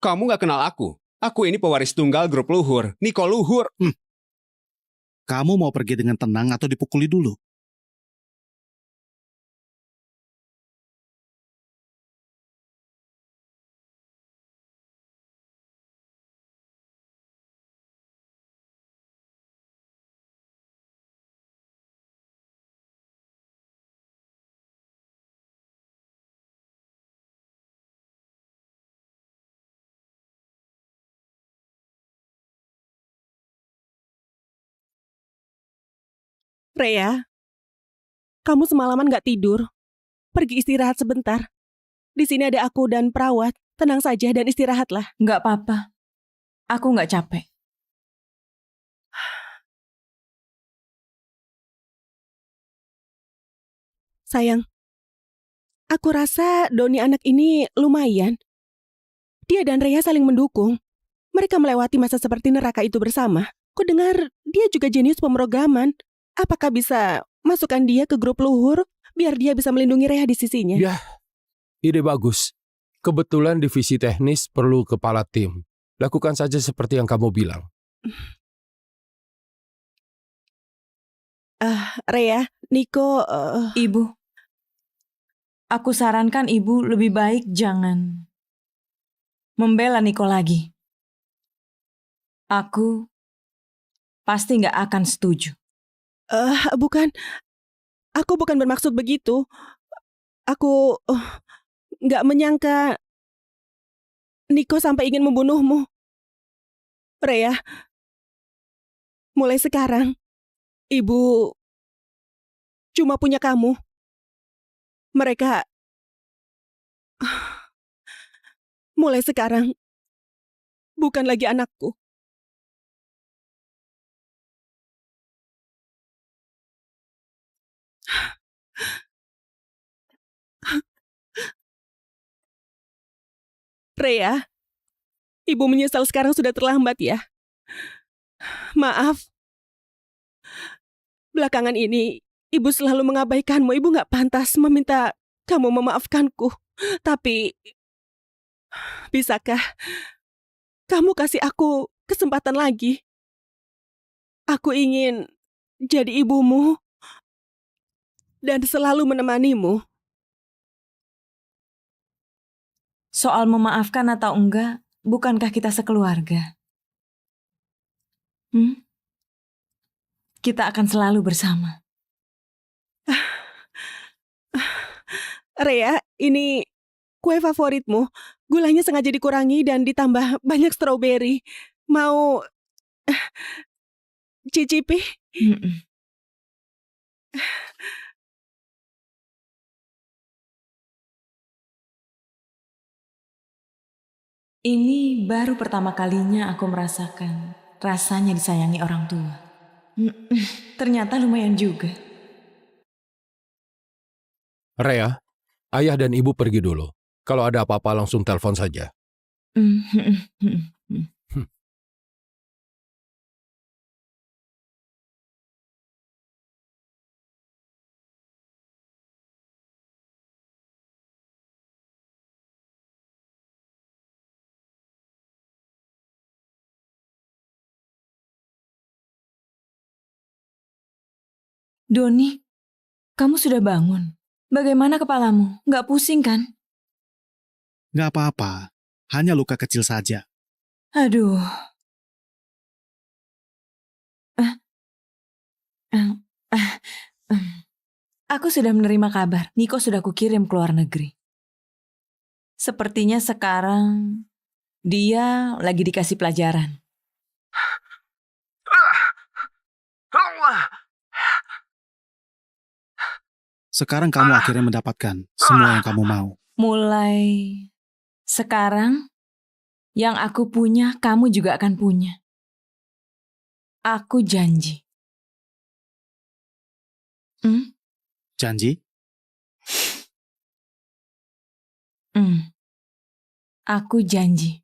Kamu gak kenal aku. Aku ini pewaris tunggal grup luhur. Niko Luhur. Kamu mau pergi dengan tenang atau dipukuli dulu? Rea, kamu semalaman gak tidur. Pergi istirahat sebentar. Di sini ada aku dan perawat. Tenang saja dan istirahatlah. Gak apa-apa. Aku gak capek. Sayang, aku rasa Doni anak ini lumayan. Dia dan Rea saling mendukung. Mereka melewati masa seperti neraka itu bersama. Kudengar dia juga jenius pemrograman. Apakah bisa masukkan dia ke grup luhur biar dia bisa melindungi Rea di sisinya? Ya, ide bagus. Kebetulan divisi teknis perlu kepala tim. Lakukan saja seperti yang kamu bilang. Rea, Niko... Ibu, aku sarankan ibu lebih baik jangan membela Niko lagi. Aku pasti gak akan setuju. Bukan. Aku bukan bermaksud begitu. Aku gak menyangka Niko sampai ingin membunuhmu. Rea, mulai sekarang, Ibu cuma punya kamu. Mereka... mulai sekarang, bukan lagi anakku. Rea, Ibu menyesal sekarang sudah terlambat ya. Maaf. Belakangan ini, Ibu selalu mengabaikanmu. Ibu gak pantas meminta kamu memaafkanku. Tapi, bisakah kamu kasih aku kesempatan lagi? Aku ingin jadi ibumu dan selalu menemanimu. Soal memaafkan atau enggak, bukankah kita sekeluarga? Kita akan selalu bersama. Rea, ini kue favoritmu. Gulanya sengaja dikurangi dan ditambah banyak stroberi. Mau cicipi? Ini baru pertama kalinya aku merasakan rasanya disayangi orang tua. Ternyata lumayan juga. Rea, ayah dan ibu pergi dulu. Kalau ada apa-apa langsung telepon saja. Doni, kamu sudah bangun. Bagaimana kepalamu? Nggak pusing kan? Nggak apa-apa, hanya luka kecil saja. Aduh. Aku sudah menerima kabar. Niko sudah kukirim ke luar negeri. Sepertinya sekarang dia lagi dikasih pelajaran. Sekarang kamu akhirnya mendapatkan semua yang kamu mau. Mulai sekarang, yang aku punya, kamu juga akan punya. Aku janji. Janji? Aku janji.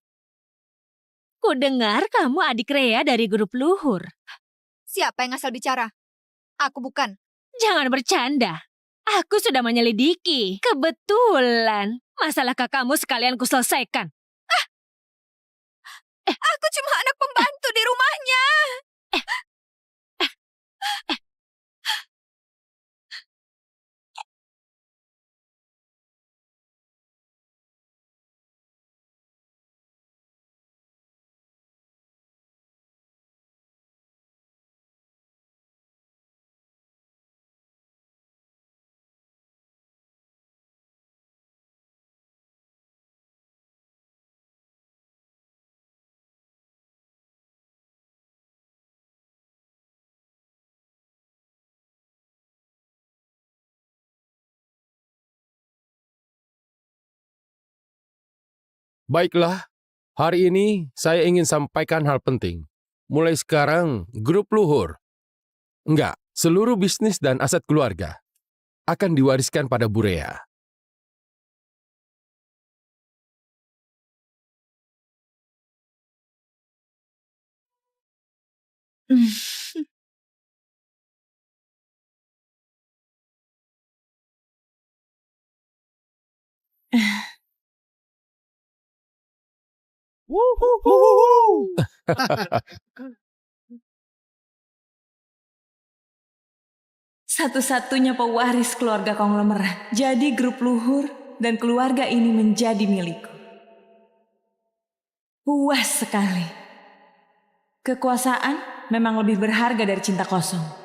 Ku dengar kamu adik Rea dari grup luhur. Siapa yang asal bicara? Aku bukan. Jangan bercanda. Aku sudah menyelidiki. Kebetulan, masalah kakakmu sekalian kuselesaikan. Aku cuma anak pembantu di rumahnya. Baiklah, hari ini saya ingin sampaikan hal penting. Mulai sekarang, grup luhur, seluruh bisnis dan aset keluarga akan diwariskan pada Bu Rea. Satu-satunya pewaris keluarga konglomerat. Jadi grup luhur dan keluarga ini menjadi milikku. Puas sekali. Kekuasaan memang lebih berharga dari cinta kosong.